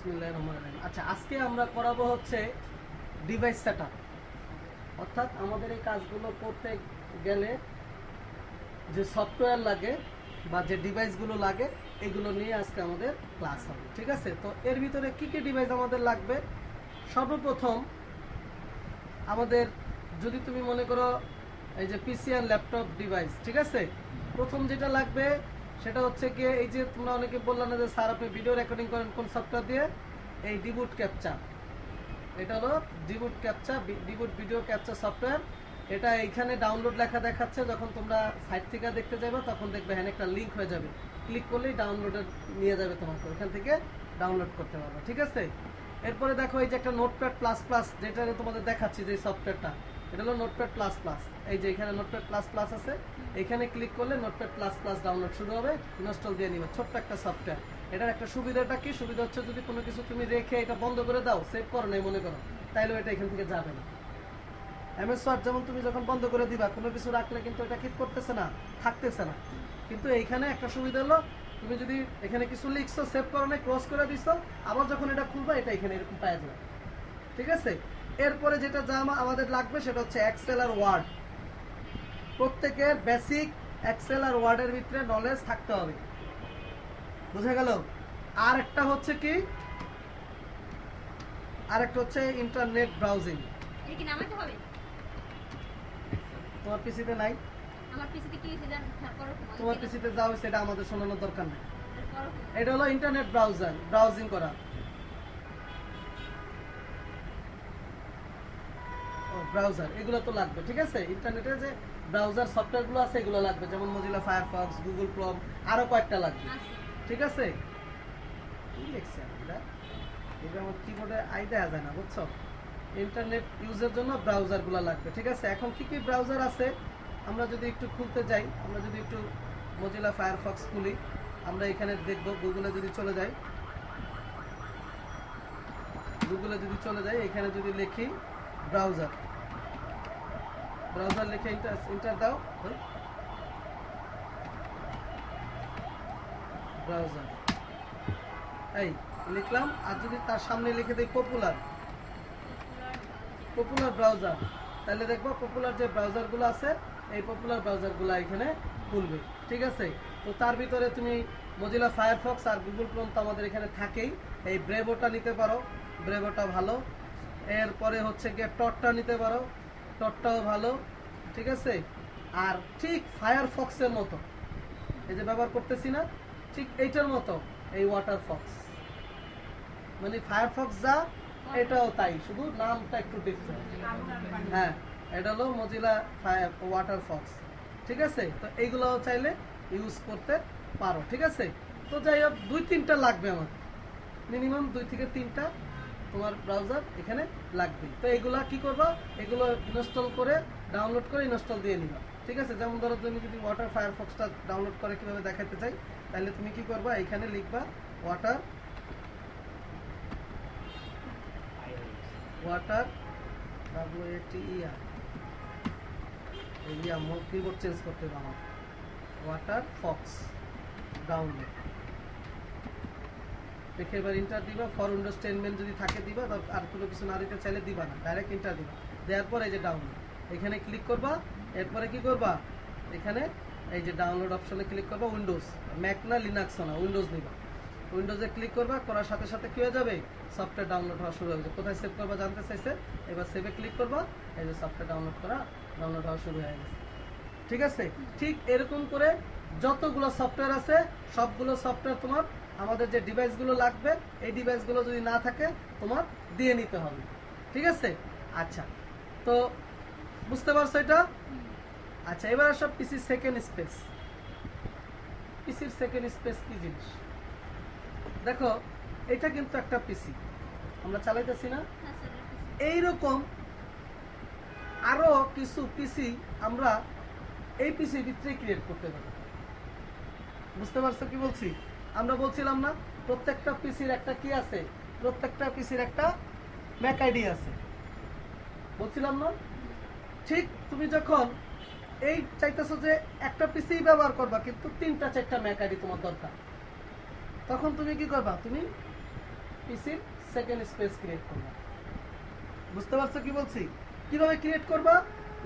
বিসমিল্লাহির রহমানির রহিম। আচ্ছা, আজকে আমরা করাবো হচ্ছে ডিভাইস সেটআপ, অর্থাৎ আমাদের এই কাজগুলো করতে গেলে যে সফটওয়্যার লাগে বা যে ডিভাইসগুলো লাগে এগুলো নিয়ে আজকে আমাদের ক্লাস হবে। ঠিক আছে, তো এর ভিতরে কি কি ডিভাইস আমাদের লাগবে? সর্বপ্রথম আমাদের, যদি তুমি মনে করো এই যে পিসি আর ল্যাপটপ ডিভাইস, ঠিক আছে, প্রথম যেটা লাগবে সেটা হচ্ছে কি, এই যে তোমরা অনেকে বললাম না যে স্যার আপনি ভিডিও রেকর্ডিং করেন কোন সফটওয়্যার দিয়ে, এই ডিবুট ক্যাপচার, এটা হলো ডিবুট ক্যাপচার, ডিবুট ভিডিও ক্যাপচার সফটওয়্যার। এটা এইখানে ডাউনলোড লেখা দেখাচ্ছে, যখন তোমরা সাইট থেকে দেখতে যাবে তখন দেখবে হ্যাঁ একটা লিঙ্ক হয়ে যাবে, ক্লিক করলেই ডাউনলোডের নিয়ে যাবে তোমাকে, ওইখান থেকে ডাউনলোড করতে পারবে। ঠিক আছে, এরপরে দেখো এই যে একটা নোটপ্যাড প্লাস প্লাস, যেটা তোমাদের দেখাচ্ছি যে সফটওয়্যারটা, এটা হলো নোটপ্যাড প্লাস প্লাস। এই যে এখানে নোটপ্যাড প্লাস প্লাস আছে, এখানে ক্লিক করলে নোটপ্যাড প্লাস প্লাস ডাউনলোড শুরু হবে, ইনস্টল দিয়ে নিবে। ছোট্ট একটা সফটওয়্যার। এটার একটা সুবিধাটা কি? সুবিধা হচ্ছে যদি কোনো কিছু তুমি রেখে এটা বন্ধ করে দাও, সেভ করো নাই মনে করো, তাইলে এটা এখান থেকে যাবে না। এমএস ওয়ার্ড যেমন তুমি যখন বন্ধ করে দিবা, কোনো কিছু রাখলে কিন্তু এটা কি করতেছে না, থাকতেছে না। কিন্তু এইখানে একটা সুবিধা হলো, তুমি যদি এখানে কিছু লিখছো, সেভ করো নাই, ক্লোজ করে দিছো, আবার যখন এটা খুলবা এটা এখানে এরকম পাওয়া যাবে। ঠিক আছে, এরপরে যেটা যা আমাদের লাগবে সেটা হচ্ছে এক্সেল আর ওয়ার্ড। প্রত্যেকের বেসিক এক্সেল আর ওয়ার্ডের ভিতরে নলেজ থাকতে হবে, বুঝা গেল? আর একটা হচ্ছে কি, আরেকটা হচ্ছে ইন্টারনেট ব্রাউজিং। এটা কি নামাতে হবে? তোমার পিসিতে নাই? আমার পিসিতে কি হইছে জান? করো। তোমার পিসিতে যাও, সেটা আমাদের শোনানোর দরকার নেই। করো। এটা হলো ইন্টারনেট ব্রাউজিং করা। ব্রাউজার এগুলো তো লাগবে। ঠিক আছে, ইন্টারনেটে যে ব্রাউজার সফটওয়্যারগুলো আছে এগুলো লাগবে, যেমন মজিলা ফায়ারফক্স, গুগল ক্রোম, আরো কয়েকটা লাগবে। ঠিক আছে, কি লিখছে এটা? এটা আমার কিবোর্ডে আই দেখা যায় না, বুঝছো? ইন্টারনেট ইউজের জন্য ব্রাউজারগুলো লাগবে। ঠিক আছে, এখন কি কি ব্রাউজার আছে আমরা যদি একটু খুলতে যাই, আমরা যদি একটু মজিলা ফায়ারফক্স খুলি, আমরা এখানে দেখব। গুগলে যদি চলে যাই, এখানে যদি লিখি ব্রাউজার লিখে এন্টার দাও, ব্রাউজার এই লিখলাম। আর যদি তার সামনে লিখে দিই পপুলার ব্রাউজার, তাহলে দেখবো পপুলার যে ব্রাউজারগুলো আছে, এই পপুলার ব্রাউজারগুলো এখানে খুলবে। ঠিক আছে, তো তার ভিতরে তুমি মজিলা ফায়ারফক্স আর গুগল ক্রোম তো আমাদের এখানে থাকেই। এই ব্রেভোটা নিতে পারো, ব্রেভোটা ভালো। এরপরে হচ্ছে গিয়ে টরটা নিতে পারো, টরটাও ভালো। ঠিক আছে, আর ঠিক ফায়ারফক্সের মতো এই যে ব্যবহার করতেছি না, ঠিক এইটার মতো এই ওয়াটারফক্স, মানে ফায়ারফক্স যা এটাও তাই, শুধু নামটা একটু ডিফারেন্ট। হ্যাঁ, এটা হলো মজিলা ওয়াটারফক্স। ঠিক আছে, তো এইগুলো চাইলে ইউজ করতে পারো। ঠিক আছে, তো যাই হোক 2-3টা লাগবে আমার, মিনিমাম 2 থেকে 3টা তোমার ব্রাউজার এখানে লাগবে। তো এগুলা কি করবা, এগুলো ইনস্টল করে ডাউনলোড করে ইনস্টল দিয়ে নিবা। ঠিক আছে, যেমন ধরো তুমি যদি ওয়াটার ফায়ারফক্সটা ডাউনলোড করে কিভাবে দেখাতে চাই, তাহলে তুমি কি করবা, এখানে লিখবা ওয়াটার কিবোর্ড চেঞ্জ করতে হবে আমার, ওয়াটারফক্স ডাউনলোড দেখে এবার ইন্টার দিবা। ফর উইন্ডোজ 10 যদি থাকে দিবা, আর কোনো কিছু না দিতে চাইলে দিবা না, ডাইরেক্ট ইন্টার দিবা। দেওয়ার পর এই যে ডাউনলোড, এখানে ক্লিক করবা। এরপরে কি করবা, এখানে এই যে ডাউনলোড অপশনে ক্লিক করবা। উইন্ডোজ, ম্যাক না লিনাক্স না, উইন্ডোজ নিবা। উইন্ডোজে ক্লিক করবা, করার সাথে সাথে কি হয়ে যাবে, সফটওয়্যার ডাউনলোড হওয়া শুরু হয়ে যাবে। কোথায় সেভ করবা জানতে চাইছে, এবার সেভে ক্লিক করবা। এই যে সফটওয়্যার ডাউনলোড হওয়া শুরু হয়ে গেছে। ঠিক আছে, ঠিক এরকম করে যতগুলো সফটওয়্যার আছে সবগুলো সফটওয়্যার তোমার আমাদের যে ডিভাইসগুলো লাগবে, এই ডিভাইসগুলো যদি না থাকে তোমার দিয়ে নিতে হবে। ঠিক আছে, আচ্ছা, তো বুঝতে পারছো এটা? আচ্ছা, এবার আসো পিসির সেকেন্ড স্পেস। পিসির সেকেন্ড স্পেস কি জিনিস দেখো, এটা কিন্তু একটা পিসি আমরা চালাইতেছি না, এইরকম আরো কিছু পিসি আমরা এই পিসির ভিতরে ক্রিয়েট করতে পারি। বুঝতে পারছো কি বলছি? আমরা বলছিলাম না প্রত্যেকটা পিসির একটা কি আছে, প্রত্যেকটা পিসির একটা ম্যাক আইডি আছে, বলছিলাম না? ঠিক তুমি যখন এই চাইতেছো যে একটা পিসি ব্যবহার করবা, কিন্তু 3টা 4টা ম্যাক আইডি তোমার দরকার, তখন তুমি কি করবা, তুমি পিসির সেকেন্ড স্পেস ক্রিয়েট করবা। বুঝতে পারছো কি বলছি? কিভাবে ক্রিয়েট করবা?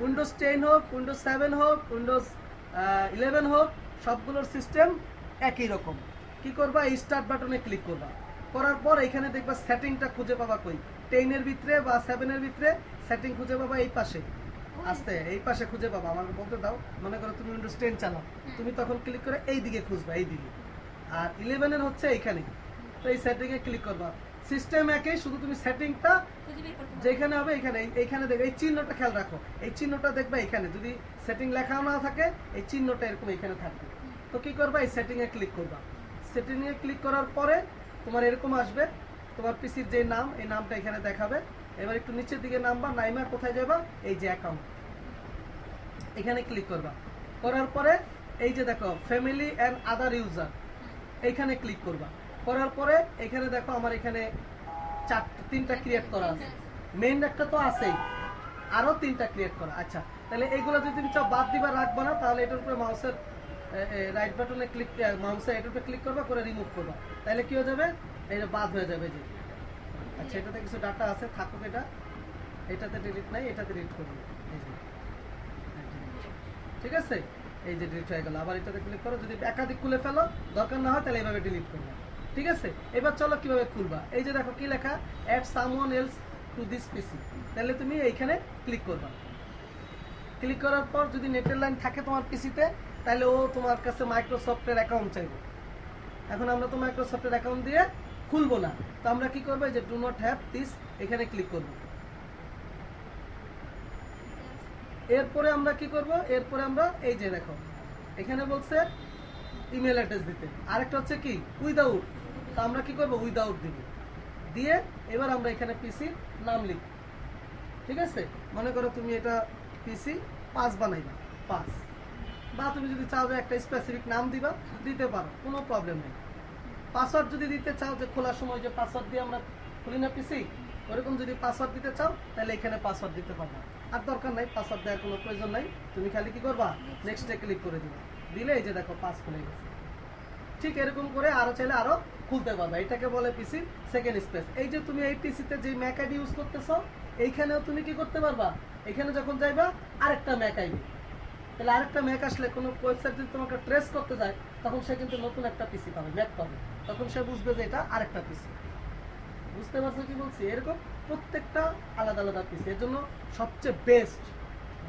উইন্ডোজ 10 হোক, উইন্ডোজ 7 হোক, উইন্ডোজ 11 হোক, সবগুলোর সিস্টেম একই রকম। কি করবা? এই স্টার্ট বাটনে ক্লিক করবা। করার পর এখানে দেখবা সেটিংটা খুঁজে পাবা কই, 10 এর ভিতরে বা 7 এর ভিতরে সেটিং খুঁজে পাবা এই পাশে, আস্তে এই পাশে খুঁজে পাবা। আমাকে বলতে দাও, মনে করো তুমি উইন্ডোজ 10 চালাও, তুমি তখন ক্লিক করে এই দিকে খুঁজবা, এই দিকে। আর 11 এর হচ্ছে এইখানে, তো এই সেটিং এ ক্লিক করবা। সিস্টেম একই, শুধু তুমি সেটিংটা খুঁজে বের করতে হবে। যেখানে হবে এখানে, এইখানে দেখবে এই চিহ্নটা খেয়াল রাখো, এই চিহ্নটা দেখবা এখানে, যদি সেটিং লেখাও না থাকে এই চিহ্নটা এরকম এখানে থাকবে। তো কি করবা? এই সেটিং এ ক্লিক করবা। সেটিং এ ক্লিক করার পরে তোমার এরকম আসবে, তোমার পিসির যে নাম, এই নামটা এখানে দেখাবে। এবার একটু নিচের দিকে নামবা, নাইমা কোথায় যাবা? এই যে অ্যাকাউন্ট, এখানে ক্লিক করবা। করার পরে এই যে দেখো ফ্যামিলি এন্ড আদার ইউজার, এইখানে ক্লিক করবা। করার পরে এখানে দেখো আমার এখানে তিনটা ক্রিয়েট করা আছে, মেইন একটা তো আছেই, আরো 3টা ক্রিয়েট করা। আচ্ছা, তাহলে এইগুলো যদি তুমি চাও বাদ দিবা, রাখবা না, তাহলে এটার উপরে মাউসের রাইট বাটনে ক্লিক, মাউসের এটার উপরে ক্লিক করবা, করে রিমুভ করবা। তাহলে কি হয়ে যাবে? এটা বাদ হয়ে যাবে যে। আচ্ছা, এটাতে কিছু ডাটা আছে, থাকুক, এটাতে ডিলিট নাই, এটাতে ডিলিট করবে। এই যে, ঠিক আছে, এই যে ডিলিট হয়ে গেল। আবার এটাতে ক্লিক করো, যদি একাধিক খুলে ফেলো, দরকার না হয় তাহলে এইভাবে ডিলিট করবে। ঠিক আছে, এবার চলো কিভাবে খুলবা। এই যে দেখো কি লেখা, add someone else to this PC, তাহলে তুমি এইখানে ক্লিক করবা। ক্লিক করার পর যদি নেটের লাইন থাকে তোমার পিসিতে, তাহলে ও তোমার কাছে মাইক্রোসফটের অ্যাকাউন্ট চাইবে। এখন আমরা তো মাইক্রোসফটের অ্যাকাউন্ট দিয়ে খুলবো না, তো আমরা কি করবো? এই যে ডু নট হ্যাভ দিস, এখানে ক্লিক করবো। এরপরে আমরা কি করব? এরপরে আমরা এই যে দেখো এখানে বলছে ইমেল অ্যাড্রেস দিতে, আরেকটা হচ্ছে কি উইদাউট, তো আমরা কি করব? উইদাউট দিব। দিয়ে এবার আমরা এখানে পিসি নাম লিখব। ঠিক আছে, মনে করো তুমি এটা পিসি 5 বানাইবা, 5, বা তুমি যদি চাও যে একটা স্পেসিফিক নাম দিবা, দিতে পারো, কোনো প্রবলেম নেই। পাসওয়ার্ড যদি দিতে চাও, যে খোলার সময় যে পাসওয়ার্ড দিয়ে আমরা খুলি না পিসি, ওরকম যদি পাসওয়ার্ড দিতে চাও তাহলে এখানে পাসওয়ার্ড দিতে পারবা। আর দরকার নাই, পাসওয়ার্ড দেওয়ার কোনো প্রয়োজন নাই, তুমি খালি কি করবা? নেক্সটে ক্লিক করে দিবা। দিলে এই যে দেখো পাস খুলে গেছে। ঠিক এরকম করে আরো চাইলে আরো খুলতে পারবা। এটাকে বলে পিসি সেকেন্ড স্পেস। এই যে তুমি এই পিসিতে যে ম্যাক আইডি ইউজ করতেছো, এইখানেও তুমি কি করতে পারবা? এখানে যখন যাইবা আরেকটা ম্যাক আইডি, তাহলে আরেকটা ম্যাক আসলে কোনো ওয়েবসাইট যদি তোমাকে ট্রেস করতে যায়, তখন সে কিন্তু নতুন একটা পিসি পাবে, ম্যাক পাবে, তখন সে বুঝবে যে এটা আরেকটা পিসি। বুঝতে পারছো কি বলছি? এরকম প্রত্যেকটা আলাদা আলাদা পিসি। এর জন্য সবচেয়ে বেস্ট,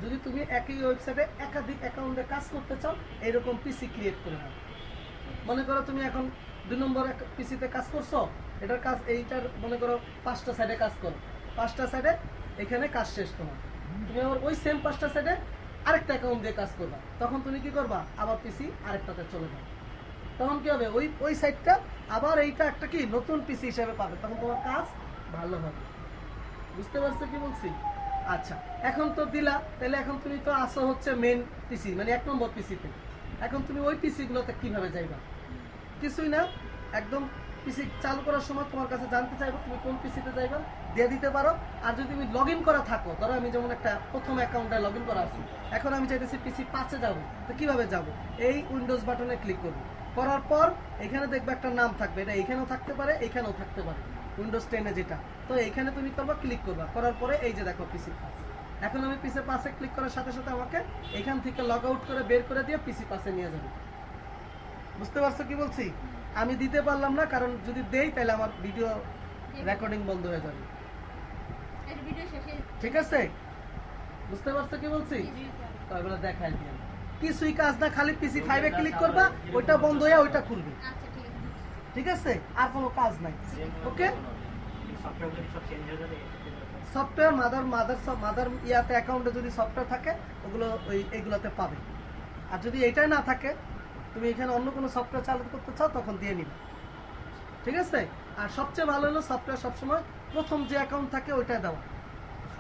যদি তুমি একই ওয়েবসাইটে একাধিক অ্যাকাউন্টে কাজ করতে চাও, এইরকম পিসি ক্রিয়েট করে নাও। মনে করো তুমি এখন 2 নম্বর পিসিতে কাজ করছো, এটার কাজ এইটার মনে করো 5টা সাইডে কাজ করো, 5টা সাইডে এখানে কাজ শেষ তোমার, তুমি আবার ওই সেম 5টা সাইডে আরেকটা অ্যাকাউন্ট দিয়ে কাজ করবা, তখন তুমি কি করবা? আবার পিসি আরেকটাতে চলে যাবে, তখন কি হবে? ওই সাইডটা আবার এইটা একটা কি নতুন পিসি হিসেবে পাবে, তখন তোমার কাজ ভালো হবে। বুঝতে পারছো কি বলছি? আচ্ছা, এখন তো দিলা, তাহলে এখন তুমি তো আসো হচ্ছে মেন পিসি, মানে 1 নম্বর পিসিতে। এখন তুমি ওই পিসি গুলোতে কিভাবে যাইবা? কিছুই না, একদম পিসি চালু করার সময় তোমার কাছে জানতে চাইবো তুমি কোন পিসিতে যাইবা, দিয়ে দিতে পারো। আর যদি তুমি লগ ইন করা থাকো, ধরো আমি যেমন একটা প্রথম অ্যাকাউন্টে লগ ইন করা আছে, এখন আমি চাইতেছি পিসি 5-এ যাবো, তো কিভাবে যাব? এই উইন্ডোজ বাটনে ক্লিক করবো। করার পর এখানে দেখবে একটা নাম থাকবে, এটা এখানেও থাকতে পারে, এখানেও থাকতে পারে, উইন্ডোজ 10-এ যেটা, তো এইখানে তুমি করবা, ক্লিক করবা। করার পরে এই যে দেখো পিসি 5, এখন আমি পিসি 5-এ ক্লিক করার সাথে সাথে আমাকে এখান থেকে লগ আউট করে বের করে দিয়ে পিসি 5-এ নিয়ে যাবে। বুঝতে পারছো কি বলছি? আমি দিতে পারলাম না, কারণ যদি দেই তাহলে আমার ভিডিও রেকর্ডিং বন্ধ হয়ে যাবে। এর ভিডিও শেষে ঠিক আছে, বুঝতে পারছো কি বলছি? তো এগুলো দেখাই দিই, কিছুই কাজ না, খালি পিসি 5-এ ক্লিক করবা, ওইটা বন্ধ হয়ে ওইটা খুলবে। আচ্ছা ঠিক আছে। ঠিক আছে, আর কোনো কাজ নাই। ওকে, সফটওয়্যার মাদার ইয়াতে অ্যাকাউন্টে যদি সফটওয়্যার থাকে, ওগুলো এইগুলোতে পাবে। আর যদি এটাই না থাকে, তুমি এখানে অন্য কোনো সফটওয়্যার চালু করতে চাও, তখন দিয়ে নিবে। ঠিক আছে, আর সবচেয়ে ভালো হলো সফটওয়্যার সবসময় প্রথম যে অ্যাকাউন্ট থাকে ওইটাই দেওয়া।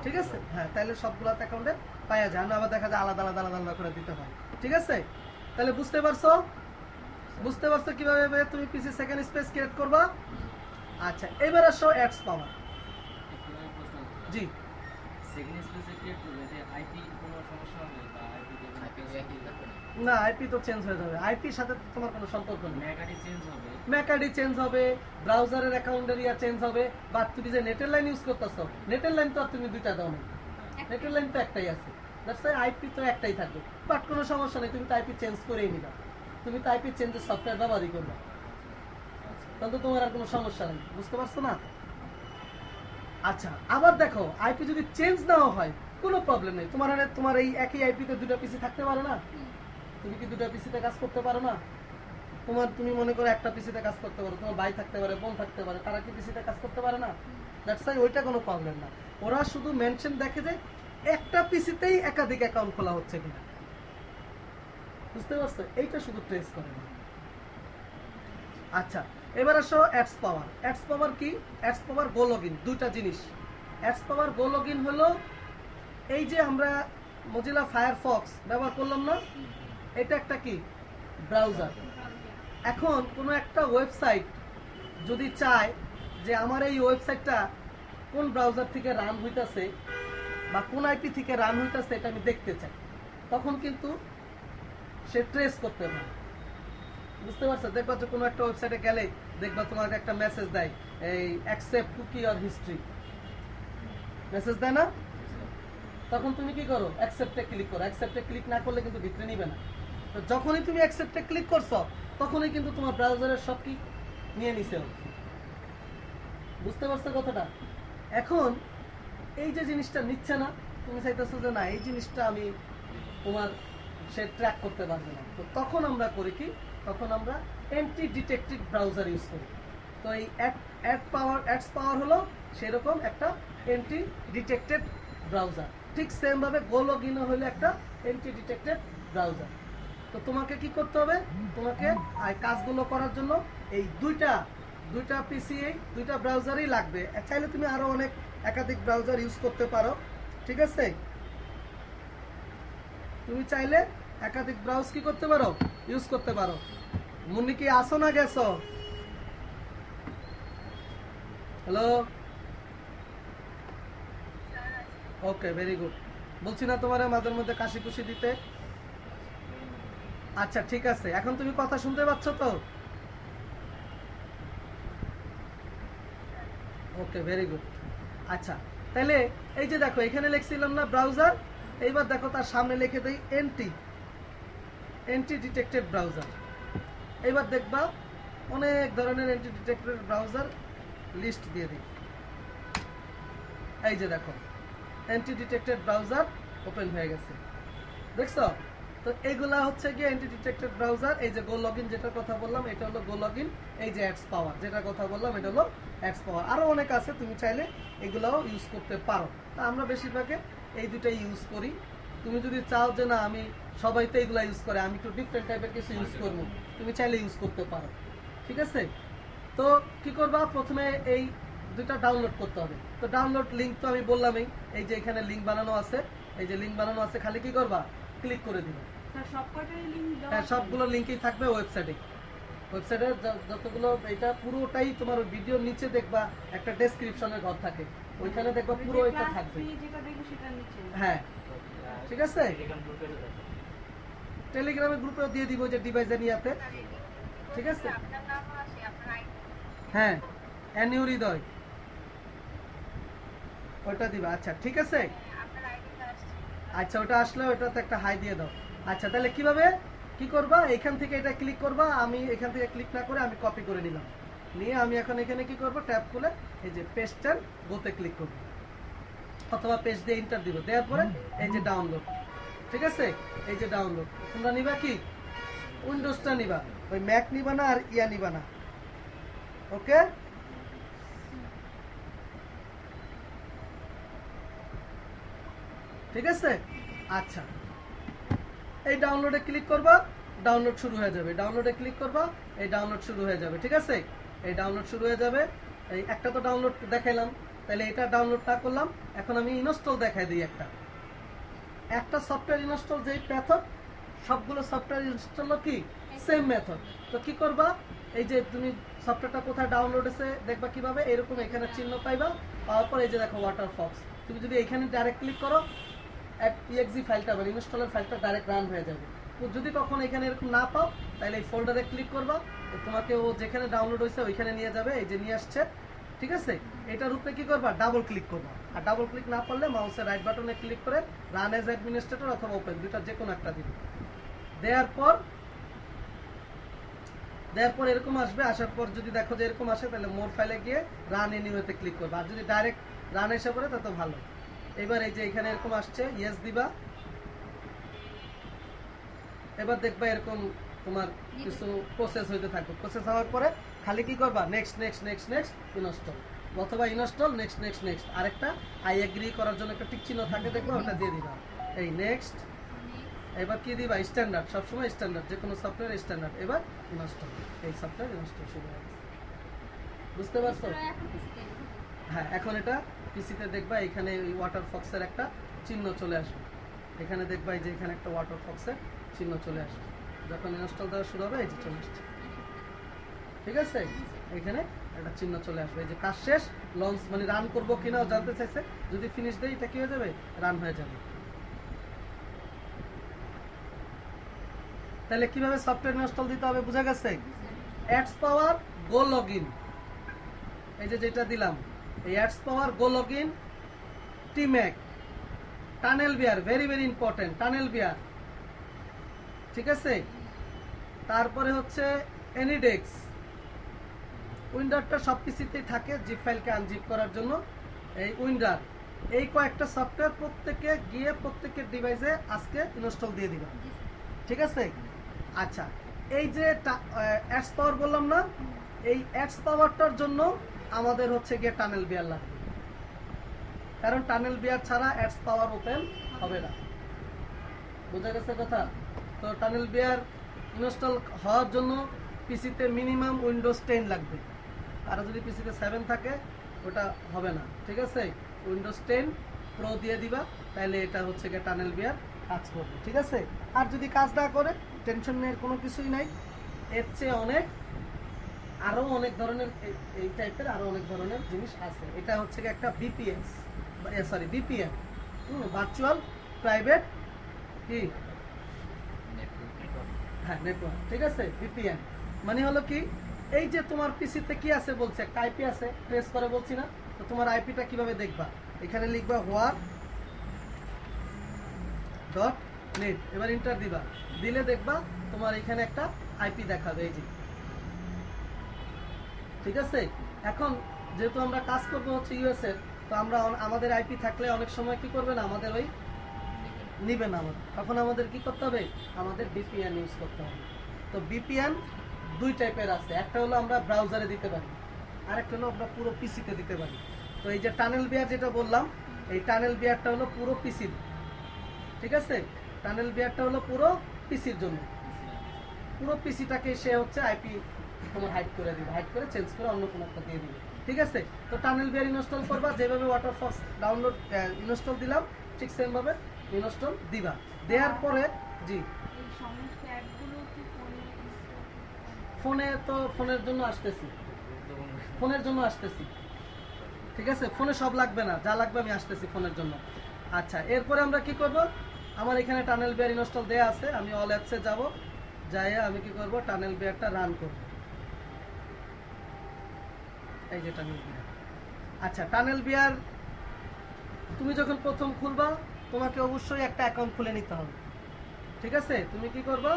ঠিক আছে, হ্যাঁ, তাহলে সবগুলোতে অ্যাকাউন্টে পাওয়া যায় না, আবার দেখা যায় আলাদা আলাদা আলাদা আলাদা করে দিতে হয়। ঠিক আছে, তাহলে বুঝতে পারছো? বুঝতে পারছো কিভাবে তুমি পিসি সেকেন্ড স্পেস ক্রিয়েট করবা? আচ্ছা, এবার আসো অ্যাডস পাওয়ার। জি, সেকেন্ড স্পেসে ক্রিয়েট করলে যে আইপি কোনো সমস্যা হবে বা আইপি না, আইপি তো চেঞ্জ হয়ে যাবে, আইপির সাথে তো তোমার কোনো সম্পর্ক নেই। ম্যাক আইডি চেঞ্জ হবে, ম্যাক আইডি চেঞ্জ হবে, ব্রাউজারের অ্যাকাউন্ট এরিয়া চেঞ্জ হবে, বা তুমি যে নেটের লাইন ইউজ করতেছো, নেটের লাইন তো আর তুমি দুইটা দাও না, নেটের লাইন তো একটাই আছে, দ্যাটস ওয়াই আইপি তো একটাই থাকবে। বাট কোনো সমস্যা নেই, তুমি তো আইপি চেঞ্জ করেই নিবা, তুমি তো আইপি চেঞ্জের সফটওয়্যার ব্যবহারই করবে, তাহলে তো তোমার আর কোনো সমস্যা নেই, বুঝতে পারছো না? আচ্ছা, আবার দেখো আইপি যদি চেঞ্জ নাও হয় কোনো প্রবলেম নেই, তোমার এই একই আইপিতে দুটো পিসি থাকতে পারে না? তুমি কি দুটো পিসিতে কাজ করতে পারো না? তুমি মনে করো একটা পিসিতে কাজ করতে পারো, তোমার ভাই থাকতে পারে, বোন থাকতে পারে, তারা কি পিসিতে কাজ করতে পারে না? দ্যাটস ওয়াই ওইটা কোনো প্রবলেম না। ওরা শুধু মেনশন দেখে যে একটা পিসিতেই একাধিক অ্যাকাউন্ট খোলা হচ্ছে কিনা, বুঝতে পারছো? এইটা শুধু ট্রেস করে না। আচ্ছা, এবার আসো অ্যাডস পাওয়ার। অ্যাডস পাওয়ার কি? অ্যাডস পাওয়ার গো লগইন, দুইটা জিনিস। অ্যাডস পাওয়ার গো লগইন হলো এই যে আমরা মজিলা ফায়ারফক্স ব্যবহার করলাম না, এটা একটা কি ব্রাউজার। এখন কোনো একটা ওয়েবসাইট যদি চায় যে আমার এই ওয়েবসাইটটা কোন ব্রাউজার থেকে রান হইতাছে বা কোন আইপি থেকে রান হইতাছে এটা আমি দেখতে চাই, তখন কিন্তু সে ট্রেস করতে পারে, বুঝতে পারছো? দেখবা যে কোনো একটা ওয়েবসাইটে গেলে দেখবা তোমাকে একটা মেসেজ দেয়, এই accept cookie or history message দেয় না? তখন তুমি কি করো? অ্যাকসেপ্টে ক্লিক করো। অ্যাকসেপ্টে ক্লিক না করলে কিন্তু ভিতরে নিবে না। তো যখনই তুমি অ্যাকসেপ্টে ক্লিক করছো তখনই কিন্তু তোমার ব্রাউজারের সব কি নিয়ে নিছে, বুঝতে পারছো কথাটা? এখন এই যে জিনিসটা নিচ্ছে না, তুমি চাইতেছো যে না এই জিনিসটা আমি তোমার সে ট্র্যাক করতে পারবে না, তো তখন আমরা করি কি? তখন আমরা অ্যান্টি ডিটেক্টেড ব্রাউজার ইউজ করি। তো এই অ্যাডস পাওয়ার হলো সেরকম একটা অ্যান্টি ডিটেক্টেড ব্রাউজার। ঠিক সেম ভাবে গো লগইন হলো একটা অ্যান্টি ডিটেক্টেড ব্রাউজার। তো তোমাকে কি করতে হবে? তোমাকে কাজগুলো করার জন্য এই দুইটা পিসি, দুইটা ব্রাউজারই লাগবে। চাইলে তুমি আরো অনেক একাধিক ব্রাউজার ইউজ করতে পারো, ঠিক আছে? তুমি চাইলে একাধিক ব্রাউজ কি করতে পারো? ইউজ করতে পারো। মুন্নি কি আসো না গেছো? হ্যালো, ওকে, ভেরি গুড। বলছি না তোমার মাঝের মধ্যে কাশি কুশি দিতে? আচ্ছা ঠিক আছে, এখন তুমি কথা শুনতে পাচ্ছ তো? ওকে, ভেরি গুড। আচ্ছা, তাহলে এই যে দেখো এখানে লিখছিলাম না ব্রাউজার, এইবার দেখো তার সামনে লিখে দেই অ্যান্টি ডিটেক্টেড ব্রাউজার। এইবার দেখবা অনেক ধরনের অ্যান্টি ডিটেক্টেড ব্রাউজার লিস্ট দিয়ে দিই। এই যে দেখো অ্যান্টি ডিটেক্টেড ব্রাউজার ওপেন হয়ে গেছে, দেখছো? তো এইগুলা হচ্ছে গিয়ে অ্যান্টি ডিটেক্টেড ব্রাউজার। এই যে গো লগইন যেটার কথা বললাম এটা হলো গো লগইন। এই যে অ্যাডস পাওয়ার যেটার কথা বললাম এটা হলো অ্যাডস পাওয়ার। আরো অনেক আছে, তুমি চাইলে এগুলাও ইউজ করতে পারো। তা আমরা বেশিরভাগে এই দুটাই ইউজ করি। তুমি যদি চাও যে না আমি সবাই তো এগুলা ইউজ করে, আমি একটু ডিফারেন্ট টাইপের কিছু ইউজ করবো, তুমি চাইলে ইউজ করতে পারো, ঠিক আছে? তো কি করবা? প্রথমে এই দুইটা ডাউনলোড করতে হবে। তো ডাউনলোড লিঙ্ক তো আমি বললামই, এই যে এখানে লিঙ্ক বানানো আছে, এই যে লিঙ্ক বানানো আছে, খালি কি করবা? ক্লিক করে দিবা। হ্যাঁ, সবগুলো লিঙ্কই থাকবে ওয়েবসাইটে। ওয়েবসাইটের যতগুলো, এটা পুরোটাই তোমার ভিডিওর নিচে দেখবা একটা ডেসক্রিপশনের ঘর থাকে, ওইখানে দেখবা পুরো এটা থাকবে। হ্যাঁ, ঠিক আছে। টেলিগ্রামের গ্রুপে দিয়ে দিব যে ডিভাইস জানিয়াতে, ঠিক আছে? হ্যাঁ, এনিউর হৃদয় ওটা দিবা। আচ্ছা ঠিক আছে। আচ্ছা, ওটা আসলে ওটাতে একটা হাই দিয়ে দাও। আচ্ছা, তাহলে কিভাবে কি করবা? এখান থেকে এটা ক্লিক করবা। আমি এখান থেকে ক্লিক না করে আমি কপি করে নিলাম, নিয়ে আমি এখন এখানে কি করব? ট্যাব খুলে এই যে পেস্ট এন্ড গোতে ক্লিক করব, অথবা পেস্ট দিয়ে এন্টার দিব। দেওয়ার পরে এই যে ডাউনলোড, ঠিক আছে? এই যে ডাউনলোড। তোমরা নিবা কি? উইন্ডোজটা নিবা, ওই ম্যাক নিবা না আর ইয়া নিবা না, ওকে? ঠিক আছে। আচ্ছা, এই ডাউনলোডে ক্লিক করবা, ডাউনলোড শুরু হয়ে যাবে। ডাউনলোডে ক্লিক করবা, এই ডাউনলোড শুরু হয়ে যাবে, ঠিক আছে? এই ডাউনলোড শুরু হয়ে যাবে। এই একটা তো ডাউনলোড দেখাইলাম, তাহলে এটা ডাউনলোড না করলাম। এখন আমি ইনস্টল দেখাই দিই। একটা সফটওয়্যার ইনস্টল যেই মেথড, সবগুলো সফটওয়্যার ইনস্টল কি সেম মেথড। তো কি করবা? এই যে তুমি সফটওয়্যারটা কোথায় ডাউনলোড হয়েছে দেখবা কিভাবে, এরকম এখানে চিহ্ন পাইবা, পাওয়ার পর এই যে দেখো ওয়াটার ফক্স, তুমি যদি এখানে ডাইরেক্ট ক্লিক করো exe ফাইলটা বা ইনস্টলের ফাইলটা ডাইরেক্ট রান হয়ে যাবে। তো যদি কখনো এখানে এরকম না পাও তাহলে এই ফোল্ডারে ক্লিক করবা, তোমাকে ও যেখানে ডাউনলোড হয়েছে ওইখানে নিয়ে যাবে, এই যে নিয়ে আসছে, ঠিক আছে। এটার উপরে কি করবা, ডাবল ক্লিক করবা, আর ডাবল ক্লিক না পারলে মাউসের রাইট বাটনে ক্লিক করে রান এজ অ্যাডমিনিস্ট্রেটর অথবা ওপেন, দুইটা যে কোনো একটা দিবে। দেওয়ার পর এরকম আসবে, আসার পর যদি দেখো যে এরকম আসে তাহলে মোর ফাইলে গিয়ে রান এনিওয়েতে ক্লিক করবা, আর যদি ডাইরেক্ট রান এসে পড়ে তত ভালো। এবার এই যে এখানে এরকম আসছে, ইয়েস দিবা, এবার দেখবা এরকম তোমার কিছু প্রসেস হইতে থাকবে। প্রসেস হওয়ার পরে খালি কি করবা, next next next next install, অথবা ইনস্টল নেক্সট নেক্সট নেক্সট, আরেকটা আই এগ্রি করার জন্য একটা টিক চিহ্ন থাকে দেখবা, ওটা দিয়ে দিবা, এই নেক্সট। এবার কি দিবা, স্ট্যান্ডার্ড, সবসময় স্ট্যান্ডার্ড, যে কোনো সফটওয়্যার স্ট্যান্ডার্ড। এবার ইনস্টল, এই সফটওয়্যার ইনস্টল শুরু হয়ে গেছে, বুঝতে পারছো? হ্যাঁ, এখন এটা পিসিতে দেখবা এখানে এই ওয়াটার ফক্সের একটা চিহ্ন চলে আসবে, এখানে দেখবা এই যে এখানে একটা ওয়াটার ফক্সের চিহ্ন চলে আসবে, যখন ইনস্টল দেওয়া শুরু হবে এই যে চলে আসছে, ঠিক আছে। এখানে একটা চিহ্ন চলে আসবে, এই যে কাজ শেষ, লঞ্চ মানে রান করবো কিনা জানতে চাইছে, যদি ফিনিশ দেয় এটা কি হয়ে যাবে, রান হয়ে যাবে। তাহলে কিভাবে সফটওয়্যার ইনস্টল দিতে হবে বোঝা গেছে। অ্যাডস পাওয়ার গো লগইন, এই যে যেটা দিলাম, এই অ্যাডস পাওয়ার গো লগইন, টিম্যাক, টানেল বিয়ার, ভেরি ভেরি ইম্পর্টেন্ট, টানেল বিয়ার, ঠিক আছে। তারপরে হচ্ছে এনিডেক্স, উইন্ডারটা সব পিসিতেই থাকে জিপ ফাইলকে আনজিপ করার জন্য, এই উইন্ডার, এই কয়েকটা সফটওয়্যার প্রত্যেকে গিয়ে প্রত্যেকের ডিভাইসে আজকে ইনস্টল দিয়ে দিবা, ঠিক আছে। আচ্ছা, এই যে অ্যাডস পাওয়ার বললাম না, এই অ্যাডস পাওয়ারটার জন্য আমাদের হচ্ছে গিয়ে টানেল বিয়ার লাগবে, কারণ টানেল বিয়ার ছাড়া অ্যাডস পাওয়ার ওপেন হবে না, বোঝা গেছে কথা। তো টানেল বিয়ার ইনস্টল হওয়ার জন্য পিসিতে মিনিমাম উইন্ডোজ 10 লাগবে, আর যদি পিসিতে 7 থাকে ওটা হবে না, ঠিক আছে। উইন্ডোজ 10 প্রো দিয়ে দিবা, তাহলে এটা হচ্ছে গিয়ে টানেল বিয়ার কাজ করবে, ঠিক আছে। আর যদি কাজ না করে টেনশন নেওয়ার কোনো কিছুই নাই, এর চেয়ে আরো অনেক ধরনের এই টাইপের আরো অনেক ধরনের জিনিস আছে। এটা হচ্ছে গিয়ে একটা বিপিএস, সরি বিপিএন, ভার্চুয়াল প্রাইভেট কি, হ্যাঁ নেটওয়ার্ক, ঠিক আছে। ভিপিএন মানে হলো কি, এই যে তোমার পিসিতে কি আছে বলছে, একটা আইপি আছে, প্রেস করে বলছি না, তো তোমার আইপিটা কিভাবে দেখবা, এখানে লিখবা war.net, এবার এন্টার দিবা, দিলে দেখবা তোমার এখানে একটা আইপি দেখাবে, এই যে, ঠিক আছে। এখন যেহেতু আমরা কাজ করবো হচ্ছে ইউএস এর, তো আমরা আমাদের আইপি থাকলে অনেক সময় কি করবে না, আমাদের ওই নিবে না, আমাদের তখন আমাদের কি করতে হবে, আমাদের ভিপিএন ইউজ করতে হবে। তো ভিপিএন দুই টাইপের আছে, একটা হলো আমরা ব্রাউজারে দিতে পারি, আরেকটা হলো আমরা পুরো পিসিতে দিতে পারি। তো এই যে টানেল বিয়ার যেটা বললাম, এই টানেল বিয়ারটা হলো পুরো পিসির, ঠিক আছে। টানেল বিয়ারটা হলো পুরো পিসির জন্য, পুরো পিসিটাকে সে হচ্ছে আইপি তোমার হাইড করে দিবে, হাইড করে চেঞ্জ করে অন্য কোনো একটা দিয়ে দিবে, ঠিক আছে। তো টানেল বিয়ার ইনস্টল করবা, যেভাবে ওয়াটারফক্স ডাউনলোড ইনস্টল দিলাম ঠিক সেম ভাবে ইনস্টল দিবা। দেওয়ার পরে জি ফোনে, তো ফোনের জন্য আসতেছি, ঠিক আছে। ফোনে সব লাগবে না, যা লাগবে আমি আসতেছি ফোনের জন্য। আচ্ছা, এরপরে আমরা কি করব, আমার এখানে টানেল বিয়ার ইনস্টল দেয়া আছে, আমি অল অ্যাপসে যাব, যাই আমি কি করব, টানেল বিয়ারটা রান করব, এই যে টানেল বিয়ার। আচ্ছা, টানেল বিয়ার তুমি যখন প্রথম খুলবা তোমাকে অবশ্যই একটা অ্যাকাউন্ট খুলে নিতে হবে, ঠিক আছে। তুমি কি করবা,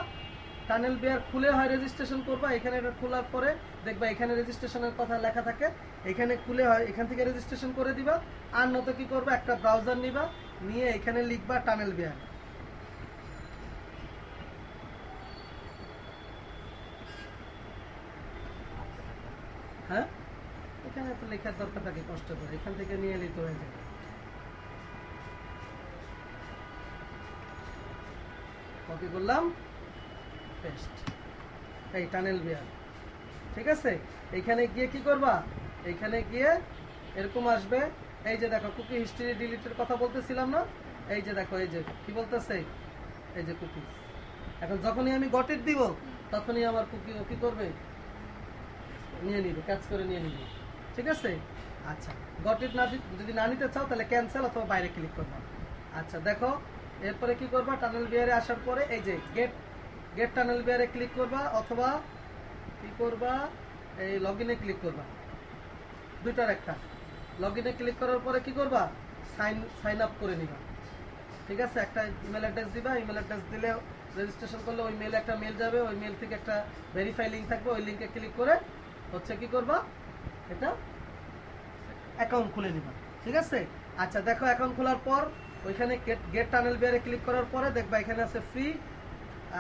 টানেল বিয়ার খুলে হয় রেজিস্ট্রেশন করবা, এখানে এটা খোলার পরে দেখবা এখানে রেজিস্ট্রেশনের কথা লেখা থাকে, এখানে খুলে হয় এখান থেকে রেজিস্ট্রেশন করে দিবা। আর নয়তো কি করবা, একটা ব্রাউজার নিবা, নিয়ে এখানে লিখবা টানেল বিয়ার, হ্যাঁ এখানে তো লেখার দরকার থাকে কষ্ট করে, এখান থেকে নিয়ে এলেই তো হয়ে যাবে। কপি করলাম, পেস্ট, এই টানেল বিয়ার, ঠিক আছে। এইখানে গিয়ে কি করবা, এইখানে গিয়ে এরকম আসবে, এই যে দেখো কুকি হিস্ট্রি ডিলিটের কথা বলতেছিলাম না, এই যে দেখো এই যে কি বলতেছে, এই যে কুকি। এখন যখনই আমি গট ইট দিব তখনই আমার কুকি কি করবে, নিয়ে নিবে, ক্যাচ করে নিয়ে নিবে। ঠিক আছে? আচ্ছা, গট ইট না যদি না নিতে চাও তাহলে ক্যান্সেল অথবা বাইরে ক্লিক করবা। আচ্ছা দেখো, এরপরে কি করবা, টানেল বিয়ারে আসার পরে এই যে গেট টানেল বিয়ারে ক্লিক করবা অথবা কি করবা, এই লগইনে ক্লিক করবা, দুইটার একটা। লগইনে ক্লিক করার পরে কি করবা, সাইন আপ করে নিবা। ঠিক আছে? একটা ইমেল অ্যাড্রেস দিবা, ইমেল অ্যাড্রেস দিলে রেজিস্ট্রেশন করলে ওই মেলে একটা মেল যাবে, ওই মেল থেকে একটা ভেরিফাই লিঙ্ক থাকবে, ওই লিঙ্কে ক্লিক করে হচ্ছে কি করবা, এটা অ্যাকাউন্ট খুলে নিবা। ঠিক আছে? আচ্ছা দেখো, অ্যাকাউন্ট খোলার পর ওইখানে গেট টানেল বিয়ারে ক্লিক করার পরে দেখবা এখানে আছে ফ্রি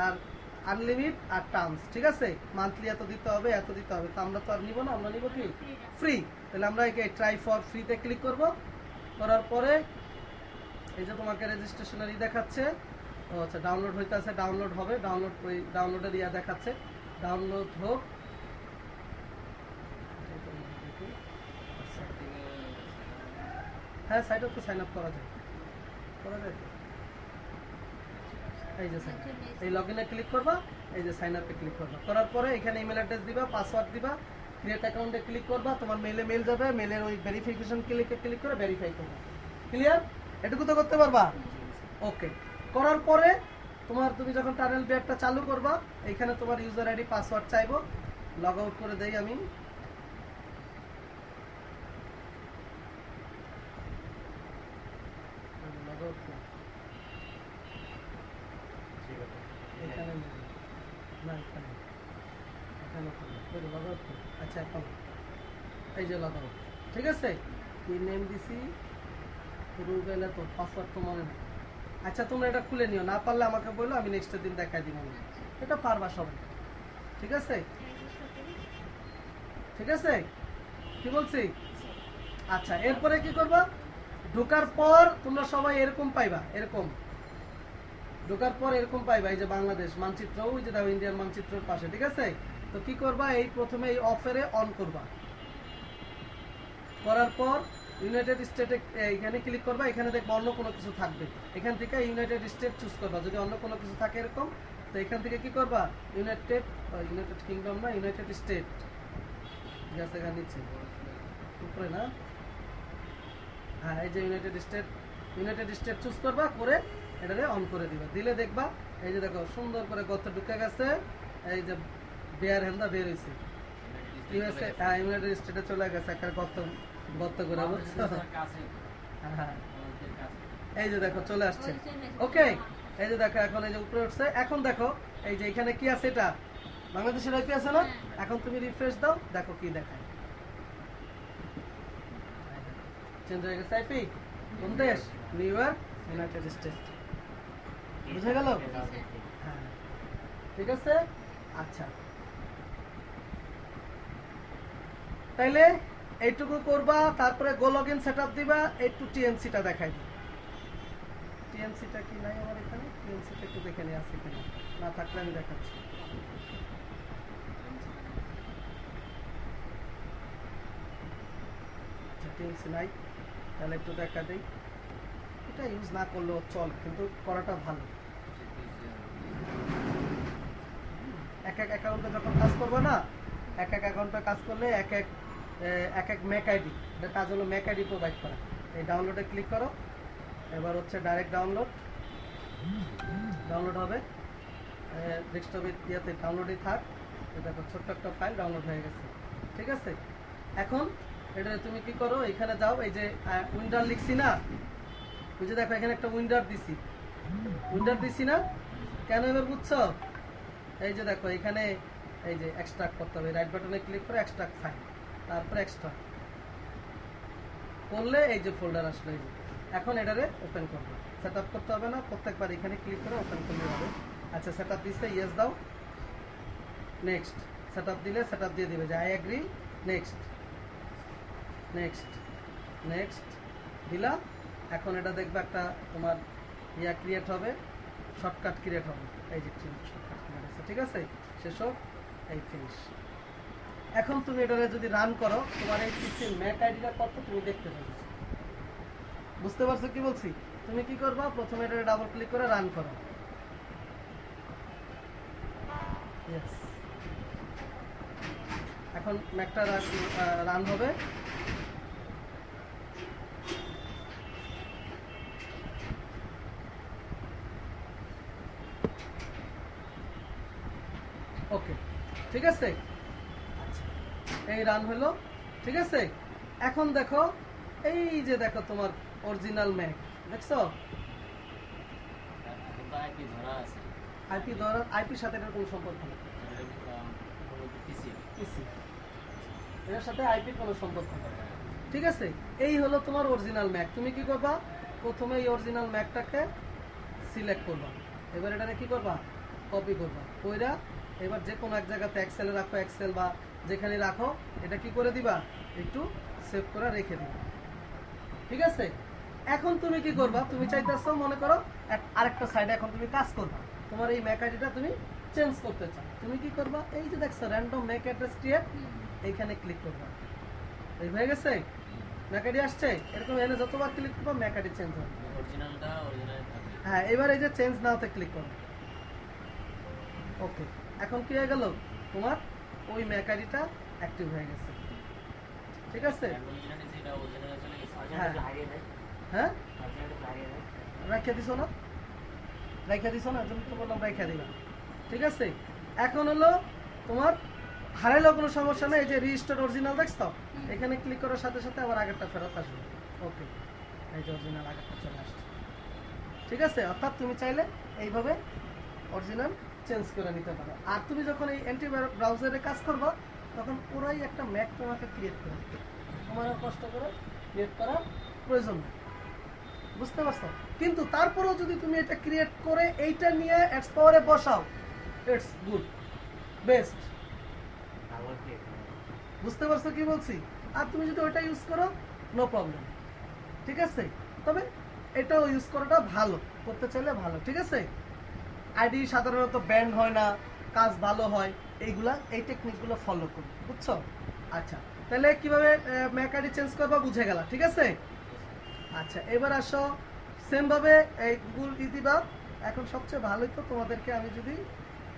আর আনলিমিট আর টার্মস। ঠিক আছে? মান্থলি এত দিতে হবে, এত দিতে হবে। তো আমরা তো আর নিব না, আমরা নিব কি ফ্রি। তাহলে আমরা এই ট্রাই ফর ফ্রিতে ক্লিক করব। করার পরে এই যে তোমাকে রেজিস্ট্রেশনারি দেখাচ্ছে, ও আচ্ছা ডাউনলোড হইতে আছে, ডাউনলোড হবে, ডাউনলোডের ইয়া দেখাচ্ছে, ডাউনলোড হোক। হ্যাঁ, সাইটে তো সাইন আপ করা যায় তো। এই যে এই লগইনে ক্লিক করবা, এই যে সাইন আপে ক্লিক করবা। করার পরে এখানে ইমেল অ্যাড্রেস দিবা, পাসওয়ার্ড দিবা, ক্রিয়েট অ্যাকাউন্টে ক্লিক করবা, তোমার মেল যাবে, মেলের ওই ভেরিফিকেশন ক্লিক করে ভেরিফাই করবা। ক্লিয়ার? এটুকু তো করতে পারবা? ওকে। করার পরে তুমি যখন টানেল বিয়ারটা চালু করবা, এখানে তোমার ইউজার আইডি পাসওয়ার্ড চাইবো। লগ আউট করে দেই আমি। লগ আউট এখানে না, এখানে লগ আউট। আচ্ছা এখন এই যে লগ আউট। ঠিক আছে? কি নেম দিছি, রুবেলা, তো পাসওয়ার্ড তো মনে নেই। আচ্ছা তোমরা এটা খুলে নিও, না পারলে আমাকে বলো, আমি নেক্সটের দিন দেখাই দিব। এটা পারবা সবাই। ঠিক আছে? ঠিক আছে? কি বলছি? আচ্ছা এরপরে কি করবা, ঢোকার পর তোমরা সবাই এরকম পাইবা, এরকম ঢোকার পর এরকম পাইবা, এই যে বাংলাদেশ মানচিত্র, ওই যে দেখো ইন্ডিয়ার মানচিত্রের পাশে। ঠিক আছে? তো কি করবা, এই প্রথমে এই অফারে অন করবা। করার পর ইউনাইটেড স্টেটে এখানে ক্লিক করবা, এখানে দেখবা অন্য কোনো কিছু থাকবে, এখান থেকে ইউনাইটেড স্টেট চুজ করবা। যদি অন্য কোনো কিছু থাকে এরকম, তো এখান থেকে কি করবা, ইউনাইটেড কিংডম না, ইউনাইটেড স্টেট। ঠিক আছে? এখানে নিচে উপরে না, হ্যাঁ এই যে ইউনাইটেড স্টেট চুজ করবা, করে এটারে অন করে দিবা। দিলে দেখবা এই যে দেখো সুন্দর করে গর্ত ঢুকে গেছে, এই যে বেয়ার হ্যান্ডা বের হয়েছে। ইউএসএ, হ্যাঁ ইউনাইটেড স্টেটে চলে গেছে, একটা গর্ত করে, বুঝছো? হ্যাঁ এই যে দেখো চলে আসছে। ওকে, এই যে দেখো এখন এই যে উপরে উঠছে। এখন দেখো এই যে এখানে কি আছে, এটা বাংলাদেশের আইপি আছে না? এখন তুমি রিফ্রেশ দাও, দেখো কি দেখায়, চেঞ্জ হয়ে গেছে আইপি। কোন দেশ? New York, United state. বুঝে গেল? হ্যাঁ ঠিক আছে। আচ্ছা তাইলে এইটুকু করবা, তারপরে গো লগইন সেটআপ দিবা। একটু টিএনসিটা দেখাই দিই। টিএনসিটা কি নাই আমার এখানে? টিএনসিটা একটু দেখে নিয়ে আসি কিনা, না থাকলে আমি দেখাচ্ছি। টিএনসি নাই, তাহলে একটু দেখা দিই। এটা ইউজ না করলেও চল, কিন্তু করাটা ভালো। এক এক অ্যাকাউন্টে যখন কাজ করবো না, এক এক অ্যাকাউন্টে কাজ করলে এক এক ম্যাক আইডি, এটা কাজ হলো ম্যাক আইডি প্রোভাইড করা। এই ডাউনলোডে ক্লিক করো, এবার হচ্ছে ডাইরেক্ট ডাউনলোড হবে ডেস্কটপে, ইয়েতে ডাউনলোডই থাক। দেখো ছোট্ট একটা ফাইল ডাউনলোড হয়ে গেছে। ঠিক আছে? এখন এটা তুমি কি করো, এখানে যাও, এই যে উইন্ডার লিখছি না, ওই যে দেখো এখানে একটা উইন্ডার দিছি না, কেন এবার বুঝছো? এই যে দেখো এখানে এই যে এক্সট্রাক্ট করতে হবে, রাইট বাটনে ক্লিক করে এক্সট্রাক্ট ফাইল, তারপরে এক্সট্রাক্ট করলে এই যে ফোল্ডার আসলো। এই যে এখন এটারে ওপেন করবে, সেট আপ করতে হবে না, প্রত্যেকবার এখানে ক্লিক করে ওপেন করলে হবে। আচ্ছা সেট আপ দিচ্ছে, ইয়েস দাও, নেক্সট। সেট আপ দিলে সেট আপ দিয়ে দিবে যে আই এগ্রি, নেক্সট দিলা। এখন এটা দেখবে একটা তোমার ইয়া ক্রিয়েট হবে, শর্টকাট ক্রিয়েট হবে, এই যে শর্টকাট ক্রিয়েট আছে। ঠিক আছে? শেষ হোক, এই ফিনিশ। এখন তুমি এটারে যদি রান করো, তোমার এই পিসির ম্যাক আইডিটা কত তুমি দেখতে পাবে। বুঝতে পারছো কি বলছি? তুমি কি করবা, প্রথমে এটারে ডাবল ক্লিক করে রান করো। এখন ম্যাকটা রান হবে। ওকে, ঠিক আছে। আচ্ছা, এই রান হলো, ঠিক আছে। এখন দেখো, এই যে দেখো তোমার অরিজিনাল ম্যাক দেখছো, এখন তো আইপি ধরা আছে। আইপি ধরার আইপির সাথে এটার কোনো সম্পর্ক নেই। পিসি পিসি এটার সাথে আইপির কোনো সম্পর্ক নেই, ঠিক আছে। এই হলো তোমার অরিজিনাল ম্যাক। তুমি কি করবা, প্রথমে এই অরিজিনাল ম্যাকটাকে সিলেক্ট করবা, এবার এটাকে কি করবা, কপি করবা, কইরা এবার যে কোনো এক জায়গাতে এক্সেলে রাখো, এক্সেল বা যেখানে রাখো, এটা কি করে দিবা, একটু সেভ করে রেখে দিবা, ঠিক আছে। এখন তুমি কি করবা, তুমি চাইতেছো মনে করো আরেকটা সাইডে এখন তুমি কাজ করবা, তোমার এই ম্যাক আইডিটা তুমি চেঞ্জ করতে চাও, তুমি কি করবা, এই যে দেখছো র্যান্ডম ম্যাক অ্যাড্রেস ক্রিয়েট, এইখানে ক্লিক করবা। এই হয়ে গেছে, ম্যাক আইডি আসছে, এরকম এনে যতবার ক্লিক করবা ম্যাক আইডি চেঞ্জ হবে। অরিজিনালটা অরিজিনাল থাকে। হ্যাঁ, এবার এই যে চেঞ্জ নাওতে ক্লিক করো। ওকে, এখন কি হয়ে গেল, তোমার ওই ম্যাক আইডিটা অ্যাক্টিভ হয়ে গেছে, ঠিক আছে। অরিজিনাল যেটা অরিজিনাল চলে গেছে। হ্যাঁ হ্যাঁ, রাখিয়া দিছো না, রাখিয়া দিছো না, তুমি তো বললাম রাখিয়া দিবা, ঠিক আছে। এখন হলো তোমার হারাইলেও কোনো সমস্যা নেই, এই যে রিস্টোর অরিজিনাল দেখছো, এখানে ক্লিক করার সাথে সাথে আবার আগেরটা ফেরত আসবে। ওকে, এই যে অরিজিনাল আগেরটা চলে আসছে, ঠিক আছে। অর্থাৎ তুমি চাইলে এইভাবে অরিজিনাল চেঞ্জ করে নিতে পারো। আর তুমি যখন এই অ্যান্টি ব্রাউজারে কাজ করবা, তখন ওরাই একটা ম্যাক তোমাকে ক্রিয়েট করে দেবে, তোমার আর কষ্ট করে ক্রিয়েট করার প্রয়োজন নেই, বুঝতে পারছো। কিন্তু তারপরেও যদি তুমি এটা ক্রিয়েট করে এইটা নিয়ে অ্যাডস পাওয়ারে বসাও, ইটস গুড, বেস্ট, বুঝতে পারছো কি বলছি। আর তুমি যদি ওইটা ইউজ করো, নো প্রবলেম, ঠিক আছে। তবে এটাও ইউজ করাটা ভালো, করতে চাইলে ভালো, ঠিক আছে। আইডি সাধারণত ব্যান্ড হয় না, কাজ ভালো হয়, এইগুলা এই টেকনিকগুলো ফলো করবে, বুঝছো। আচ্ছা, তাহলে কিভাবে ম্যাক আইডি চেঞ্জ করবা বুঝে গেলা, ঠিক আছে। আচ্ছা, এবার আসো সেম ভাবে এই গুগল দিবা। এখন সবচেয়ে ভালোই তো তোমাদেরকে আমি যদি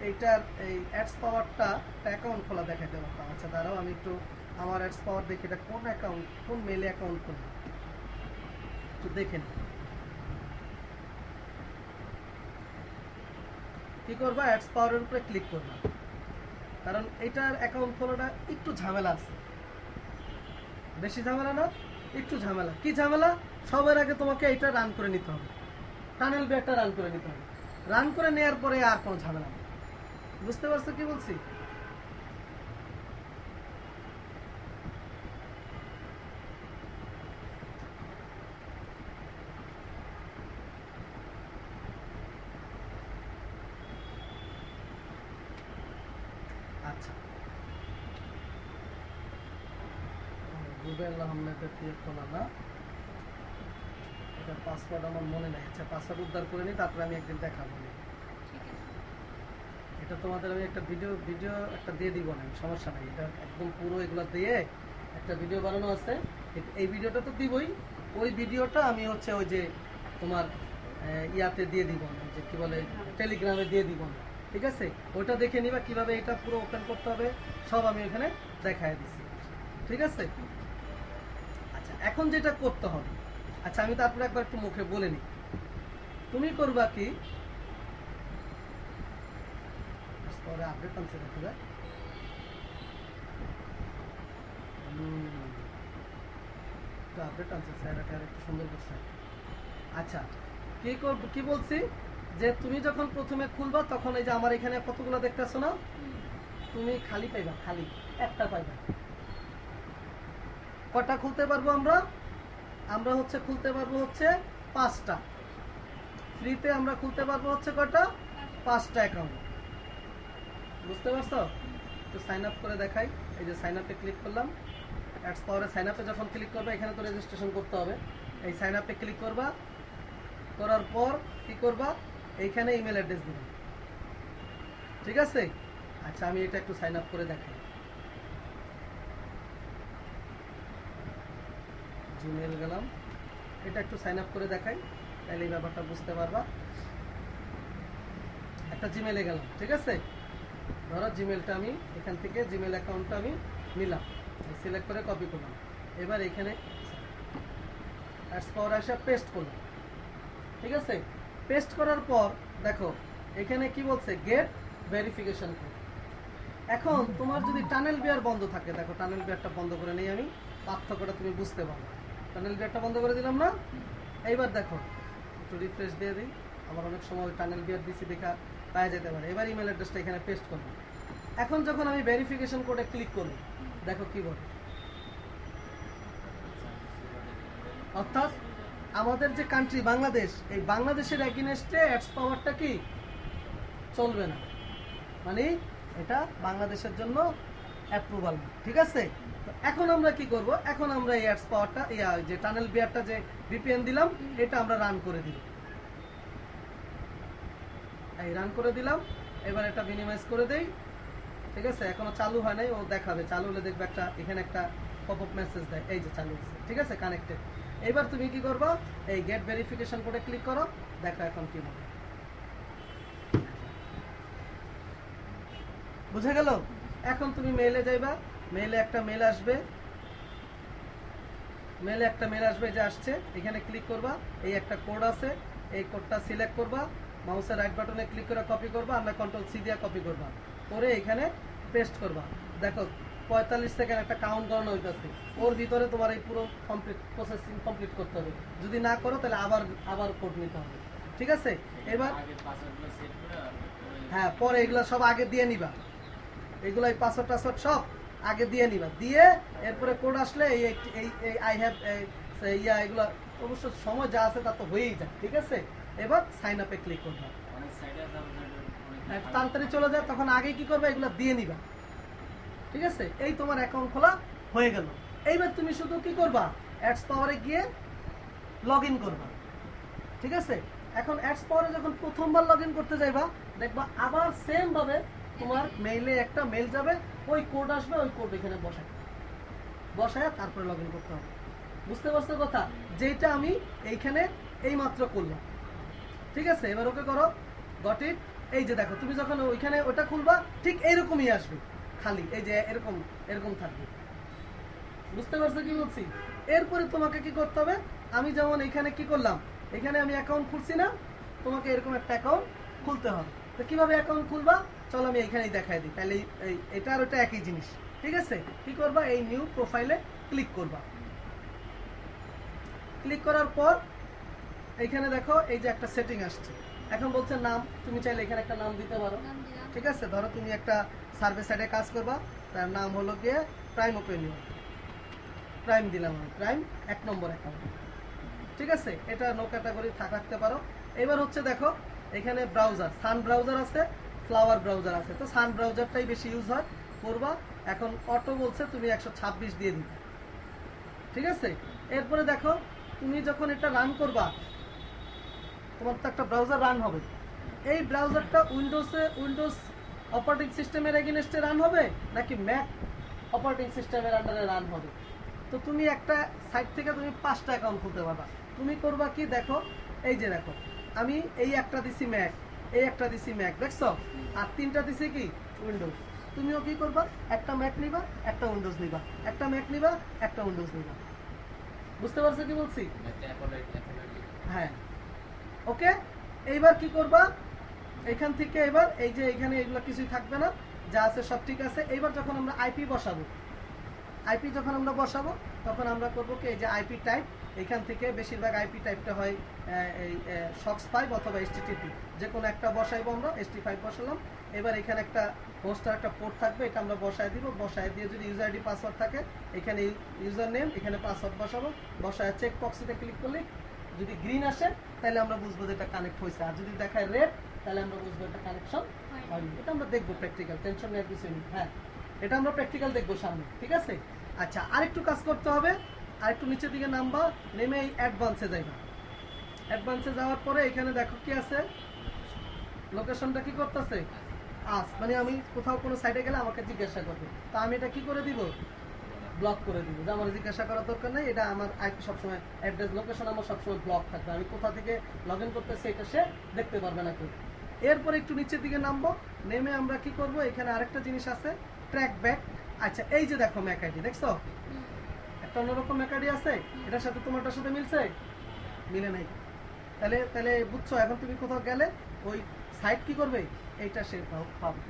এইটার এই অ্যাডস পাওয়ারটা অ্যাকাউন্ট খোলা দেখাতে পারতাম। আচ্ছা দাঁড়াও, আমি একটু আমার অ্যাডস পাওয়ার দেখি, এটা কোন অ্যাকাউন্ট, কোন মেলে অ্যাকাউন্ট করবো একটু দেখে নিই। কি করবা, অ্যাডস পাওয়ারের উপরে ক্লিক করবা, কারণ এইটার অ্যাকাউন্ট খোলাটা একটু ঝামেলা আছে, বেশি ঝামেলা না, একটু ঝামেলা। কি ঝামেলা, সবার আগে তোমাকে এটা রান করে নিতে হবে, টানেল ব্যাগটা রান করে নিতে হবে, রান করে নেওয়ার পরে আর কোনো ঝামেলা নেই, বুঝতে পারছো কি বলছি। আচ্ছা, রুবেল আহমেদের দিয়ে খোলা না, এটা পাসওয়ার্ড আমার মনে নাই। আচ্ছা, পাসওয়ার্ড উদ্ধার করে নিই, তারপরে আমি একদিন দেখাবো। ঠিক আছে। এটা তোমাদের আমি একটা ভিডিও একটা দিয়ে দিব না, সমস্যা নাই, এটা একদম পুরো এগুলো দিয়ে একটা ভিডিও বানানো আছে। এই ভিডিওটা তো দিবই, ওই ভিডিওটা আমি হচ্ছে ওই যে তোমার ইয়াতে দিয়ে দিব না, যে কি বলে টেলিগ্রামে দিয়ে দিব না, ঠিক আছে। ওইটা দেখে নিবা কিভাবে এটা পুরো ওপেন করতে হবে, সব আমি এখানে দেখায় দিচ্ছি, ঠিক আছে। আচ্ছা, এখন যেটা করতে হবে, আচ্ছা আমি তারপরে একবার একটু মুখে বলে নিই। তুমি করবা কি, আপডেট আনছে দেখো, আপডেট আনছে স্যার, এটা একটু সুন্দর করছে। আচ্ছা, কি বলছি, যে তুমি যখন প্রথমে খুলবা, তখন এই যে আমার এখানে কতগুলো দেখতেছো না, তুমি খালি পাইবা, খালি একটা পাইবা। কটা খুলতে পারবো আমরা, আমরা হচ্ছে খুলতে পারবো হচ্ছে 5টা, ফ্রিতে আমরা খুলতে পারবো হচ্ছে কটা, 5টা অ্যাকাউন্ট, বুঝতে পারছো। তো সাইন আপ করে দেখাই, এই যে সাইন আপে ক্লিক করলাম, অ্যাডস পাওয়ারে সাইন আপে যখন ক্লিক করবে, এখানে তো রেজিস্ট্রেশন করতে হবে, এই সাইন আপে ক্লিক করবা, করার পর কি করবা, এইখানে ইমেল অ্যাড্রেস দিবে, ঠিক আছে। আচ্ছা, আমি এটা একটু সাইন আপ করে দেখাই, জিমেল গেলাম, এটা একটু সাইন আপ করে দেখাই, তাহলে এই ব্যাপারটা বুঝতে পারবা। একটা জিমেলে গেলাম, ঠিক আছে। ধরো জিমেলটা আমি এখান থেকে জিমেল অ্যাকাউন্টটা আমি নিলাম, সিলেক্ট করে কপি করলাম, এবার এখানে অ্যাডস পাওয়ার এসে পেস্ট করলাম। ঠিক আছে, পেস্ট করার পর দেখো এখানে কি বলছে, গেট ভেরিফিকেশন কোড। এখন তোমার যদি টানেল বিয়ার বন্ধ থাকে, দেখো টানেল বিয়ারটা বন্ধ করে নেই আমি, পার্থক্যটা তুমি বুঝতে পারো। টানেল বিয়ারটা বন্ধ করে দিলাম না, এইবার দেখো একটু রিফ্রেশ দিয়ে দিই, আমার অনেক সময় টানেল বিয়ার দিছি দেখা পাওয়া যেতে পারে। এবার ইমেল অ্যাড্রেসটা এখানে পেস্ট করবো। এখন যখন আমি ভেরিফিকেশন কোডে ক্লিক করব, দেখো কি বলে, অর্থাৎ আমাদের যে কান্ট্রি বাংলাদেশ, এই বাংলাদেশের এগেইনস্টে অ্যাডস পাওয়ারটা কি চলবে না, মানে এটা বাংলাদেশের জন্য অ্যাপ্রুভাল না। ঠিক আছে, তো এখন আমরা কি করব, এখন আমরা এই অ্যাডস পাওয়ারটা যে টানেল বিয়ারটা যে ভিপিএন দিলাম এটা আমরা রান করে দিব। এই রান করে দিলাম, এবার এটা মিনিমাইজ করে দেই। ঠিক আছে, এখনো চালু হয় নাই, ও দেখাবে, চালু হলে দেখবে একটা এখানে একটা পপআপ মেসেজ দেয়, এই যে চালু হয়েছে। ঠিক আছে, কানেক্টেড। এবার তুমি কি করবা, এই গেট ভেরিফিকেশন কোডে ক্লিক করো, দেখো এখন কি হবে। বুঝে গেল? এখন তুমি মেইলে যাইবা, মেইলে একটা মেল আসবে, মেইলে একটা মেল আসবে, যে আসছে, এখানে ক্লিক করবা, এই একটা কোড আছে, এই কোডটা সিলেক্ট করবা, মাউসের রাইট বাটনে ক্লিক করে কপি করবা, আমরা কন্ট্রোল সি দিয়ে কপি করবা, করে এখানে পেস্ট করবা। দেখো 45 সেকেন্ড একটা কাউন্ট করানো হইতাছে, ওর ভিতরে তোমার এই পুরো কমপ্লিট প্রসেসিং কমপ্লিট করতে হবে। যদি না করো তাহলে আবার কোড নিতে হবে। ঠিক আছে, এবার আগে পাসওয়ার্ডগুলো সেট করে হ্যাঁ, পরে এগুলা সব আগে দিয়ে নিবা, এগুলো এই পাসওয়ার্ড টাসওয়ার্ড সব আগে দিয়ে নিবা, দিয়ে এরপরে কোড আসলে এই আই হ্যাভ এগুলো অবশ্য সময় যা আছে তা তো হয়েই যায়। ঠিক আছে, এবার সাইন আপে ক্লিক করবা, অনেক সাইডে আছে একটু তাড়াতাড়ি চলে যায়, তখন আগে কি করবে, এগুলো দিয়ে নিবা। ঠিক আছে, এই তোমার অ্যাকাউন্ট খোলা হয়ে গেল। এইবার তুমি শুধু কি করবা, অ্যাডস পাওয়ারে গিয়ে লগ ইন করবা। ঠিক আছে, এখন অ্যাডস পাওয়ারে যখন প্রথমবার লগ ইন করতে যাইবা, দেখবা আবার সেম ভাবে তোমার মেইলে একটা মেল যাবে, ওই কোড আসবে, ওই কোড এখানে বসায় তারপরে লগ ইন করতে হবে। বুঝতে পারছো কথা, যেটা আমি এইখানে এই মাত্র করলাম। ঠিক আছে, এবার ওকে করো, গট ইট। এই যে দেখো তুমি যখন ওইখানে ওটা খুলবা, ঠিক এইরকমই আসবে, খালি এই যে এরকম এরকম থাকবে। বুঝতে পারছো কি বলছি? এরপরে তোমাকে কি করতে হবে, আমি যেমন এখানে কি করলাম, এখানে আমি অ্যাকাউন্ট খুলছি না, তোমাকে এরকম একটা অ্যাকাউন্ট খুলতে হবে। তো কিভাবে অ্যাকাউন্ট খুলবা, চলো আমি এখানেই দেখাই দিই, তাহলে এটা আর ওটা একই জিনিস। ঠিক আছে, কি করবা, এই নিউ প্রোফাইলে ক্লিক করবা। ক্লিক করার পর এখানে দেখো এই যে একটা সেটিং আসছে, এখন বলছে নাম, তুমি চাইলে এখানে একটা নাম দিতে পারো। নাম দিলাম। ঠিক আছে, ধরো তুমি একটা সার্ভে সাইডে কাজ করবা, তার নাম হলো গিয়ে প্রাইম ওপেনিয়ন, প্রাইম দিলাম আমি, প্রাইম 1 নম্বর অ্যাকাউন্ট। ঠিক আছে, এটা নো ক্যাটাগরি রাখতে পারো। এবার হচ্ছে দেখো এখানে ব্রাউজার, সান ব্রাউজার আছে, ফ্লাওয়ার ব্রাউজার আছে, তো সান ব্রাউজারটাই বেশি ইউজ হয় করবা। এখন অটো বলছে তুমি 126 দিয়ে দিবে। ঠিক আছে, এরপরে দেখো তুমি যখন এটা রান করবা, তোমার তো একটা ব্রাউজার রান হবে, এই ব্রাউজারটা উইন্ডোজ অপারেটিং সিস্টেমের এগেইনস্টে রান হবে নাকি ম্যাক অপারেটিং সিস্টেমের আন্ডারে রান হবে। তো তুমি একটা সাইট থেকে তুমি 5টা অ্যাকাউন্ট খুলতে পারবা। তুমি করবা কি, দেখো এই যে দেখো আমি এই একটা দিছি ম্যাক, এই একটা দিছি ম্যাক, দেখছো, আর 3টা দিছি কি উইন্ডোজ। তুমিও কি করবা, একটা ম্যাক নিবা, একটা উইন্ডোজ নিবা, একটা ম্যাক নিবা, একটা উইন্ডোজ নিবা। বুঝতে পারছো কি বলছি? হ্যাঁ, ওকে। এইবার কি করবা, এখান থেকে এবার এই যে এখানে এগুলো কিছুই থাকবে না, যা আছে সব ঠিক আছে। এইবার যখন আমরা আইপি বসাবো, আইপি যখন আমরা বসাবো তখন আমরা করবো কি, এই যে আইপি টাইপ, এখান থেকে বেশিরভাগ আইপি টাইপটা হয় এই SOX5 অথবা HTTP, যে কোনো একটা বসাইবো আমরা, HT5 বসালাম। এবার এখানে একটা হোস্টার একটা পোর্ট থাকবে, এটা আমরা বসায় দিব, বসায় দিয়ে যদি ইউজার আইডি পাসওয়ার্ড থাকে, এখানে ইউজার নেম, এখানে পাসওয়ার্ড বসাবো, বসায় চেক বক্সে ক্লিক করলে যদি গ্রিন আসে তাহলে আমরা বুঝবো যে এটা কানেক্ট হয়েছে, আর যদি দেখায় রেড তাহলে আমরা বুঝবো এটা কানেকশন হয়নি। এটা আমরা দেখবো প্র্যাকটিক্যাল, টেনশন নেওয়ার কিছু নেই। হ্যাঁ, এটা আমরা প্র্যাকটিক্যাল দেখবো সামনে। ঠিক আছে, আচ্ছা আরেকটু কাজ করতে হবে, আরেকটু নিচের দিকে নামবা, নেমে এই অ্যাডভান্সে যাইবা। অ্যাডভান্সে যাওয়ার পরে এখানে দেখো কি আছে, লোকেশনটা কি করতেছে, মানে আমি কোথাও কোনো সাইডে গেলে আমাকে জিজ্ঞাসা করবে, তা আমি এটা কি করে দিব, ব্লক করে দিব, যে আমার জিজ্ঞাসা করার দরকার নেই, এটা আমার আইপি সবসময় অ্যাড্রেস লোকেশন আমার সবসময় ব্লক থাকবে, আমি কোথা থেকে লগ ইন করতেছি এটা সে দেখতে পারবে না কেউ। এরপর একটু নিচের দিকে নামবো, নেমে আমরা কি করব, এখানে আরেকটা জিনিস আছে ট্র্যাক ব্যাক, আচ্ছা এই যে দেখো ম্যাক আইডি দেখছো হুম। একটা অন্যরকম ম্যাক আইডি আছে, এটার সাথে তোমারটার সাথে মিলছে? মিলে নাই। তাহলে তাহলে বুঝছো, এখন তুমি কোথাও গেলে ওই সাইট কি করবে, এইটা সে পাবে।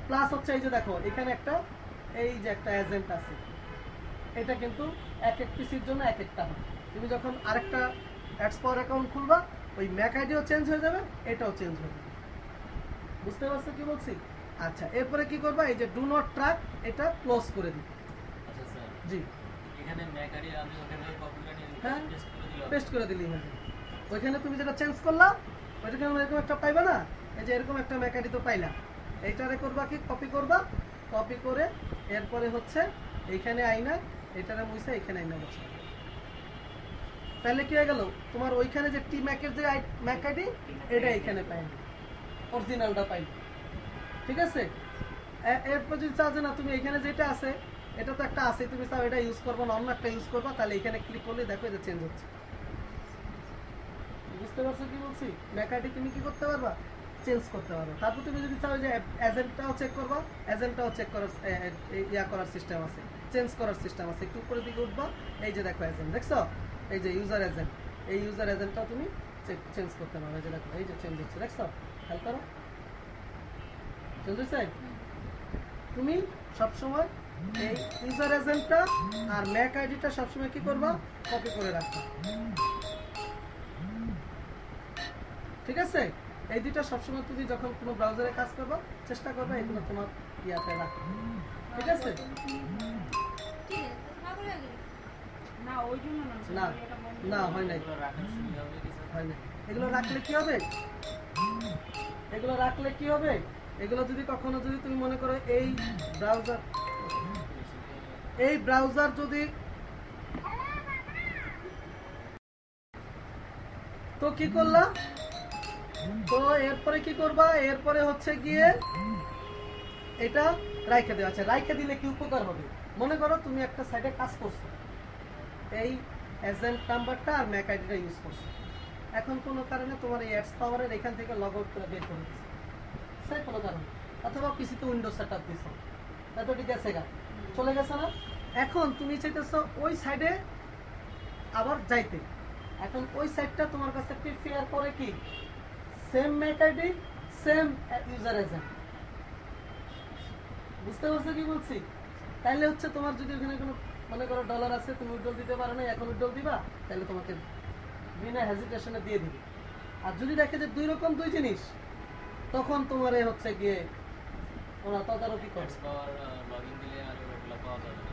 প্লাস হচ্ছে এই যে দেখো এখানে একটা এই যে একটা এজেন্ট আছে, এটা কিন্তু এক এক পিসির জন্য এক একটা হবে। তুমি যখন আরেকটা অ্যাডস পাওয়ার অ্যাকাউন্ট খুলবা, ওই ম্যাক আইডিও চেঞ্জ হয়ে যাবে, এটাও চেঞ্জ হয়ে যাবে। বুঝতে পারছো কি বলছি? আচ্ছা এরপরে কি করবা, এই যে ডু নট ট্র্যাক এটা ক্লোজ করে দিবে। আচ্ছা স্যার, জি এখানে ম্যাক আইডি আমি ওখানে কপি করে নিয়ে হ্যাঁ, পেস্ট করে দিলাম। পেস্ট করে দিলেই হবে। ওইখানে তুমি যেটা চেঞ্জ করলা ওইটাকে এরকম একটা পাইবা না, এই যে এরকম একটা ম্যাক আইডি তো পাইলা, এইটারে করবা কি কপি করবা, কপি করে এরপরে হচ্ছে এইখানে আইনা এটারে মুইসা এখানে আইনা বসা। তাহলে কি হয়ে গেল, তোমার ওইখানে যে টি ম্যাকের যে ম্যাক আইডি এটা এখানে পাইবে, অরিজিনালটা পাইবে। ঠিক আছে, এরপর যদি চাও যে না তুমি এখানে যেটা আছে এটা তো একটা আছে, তুমি চাও এটা ইউজ করবো না অন্য একটা ইউজ করবা, তাহলে এখানে ক্লিক করলে দেখো এটা চেঞ্জ হচ্ছে। বুঝতে পারছো কি বলছি? ম্যাক আইডি তুমি কি করতে পারবা, চেঞ্জ করতে পারবা। তারপর তুমি যদি চাও যে এজেন্টটাও চেক করবা, এজেন্টটাও চেক করার ইয়া করার সিস্টেম আছে, চেঞ্জ করার সিস্টেম আছে। একটু উপরের দিকে উঠবা, এই যে দেখো এজেন্ট দেখছো, এই যে ইউজার এজেন্ট, এই ইউজার এজেন্টটাও তুমি চেঞ্জ করতে পারবে। এই যে দেখো এই যে চেঞ্জ হচ্ছে, দেখছো? খেয়াল করো, চেঞ্জ হচ্ছে। তুমি সবসময় এই ইউজার এজেন্টটা আর ম্যাক আইডিটা সবসময় কি করবা, কপি করে রাখবা। ঠিক আছে, এই দুইটা সবসময় তুমি যখন কোনো ব্রাউজারে কাজ করবা চেষ্টা করবে এগুলো তোমার ইয়াতে রাখতে। ঠিক আছে? ঠিক আছে, তারপরে আগে না ওই জন্য না না না হয় নাই, এগুলো রাখার সুবিধা হবে কি স্যার? হয় নাই। এগুলো রাখলে কি হবে, এগুলো রাখলে কি হবে, এগুলো যদি কখনো যদি তুমি মনে করো এই ব্রাউজার যদি তো কি করলা, তো এরপরে কি করবা, এরপরে হচ্ছে গিয়ে এটা রাইখে দেওয়া আছে। রাইখে দিলে কি উপকার হবে, মনে করো তুমি একটা সাইটে কাজ করছো, এই এজেন্ট নাম্বারটা আর ম্যাক আইডিটা ইউজ করছো, এখন কোনো কারণে তোমার এই অ্যাডস পাওয়ারের এখান থেকে লগ আউট করে বের করে দিচ্ছে, সে কোনো কারণে, অথবা পিসিতে উইন্ডোজ সেট আপ দিছো, এত ঠিক আছে গা, চলে গেছে না? এখন তুমি চাইতেছো ওই সাইডে আবার যাইতে, এখন ওই সাইটটা তোমার কাছে প্রিফার করে কি, same Mac ID same user agent. বুঝতে পারছো কি বলছি? তাইলে হচ্ছে তোমার যদি ওখানে কোনো মনে করো ডলার আছে, তুমি উইথড্রল দিতে পারো না, এখন উইথড্রল দিবা, তাহলে তোমাকে বিনা হেজিটেশনে দিয়ে দিবে। আর যদি দেখে যে দুই রকম দুই জিনিস, তখন তোমার হচ্ছে গিয়ে ওরা তদারকি করে। অ্যাডস পাওয়ার লগইন দিলে আর ওগুলো পাওয়া যাবে না।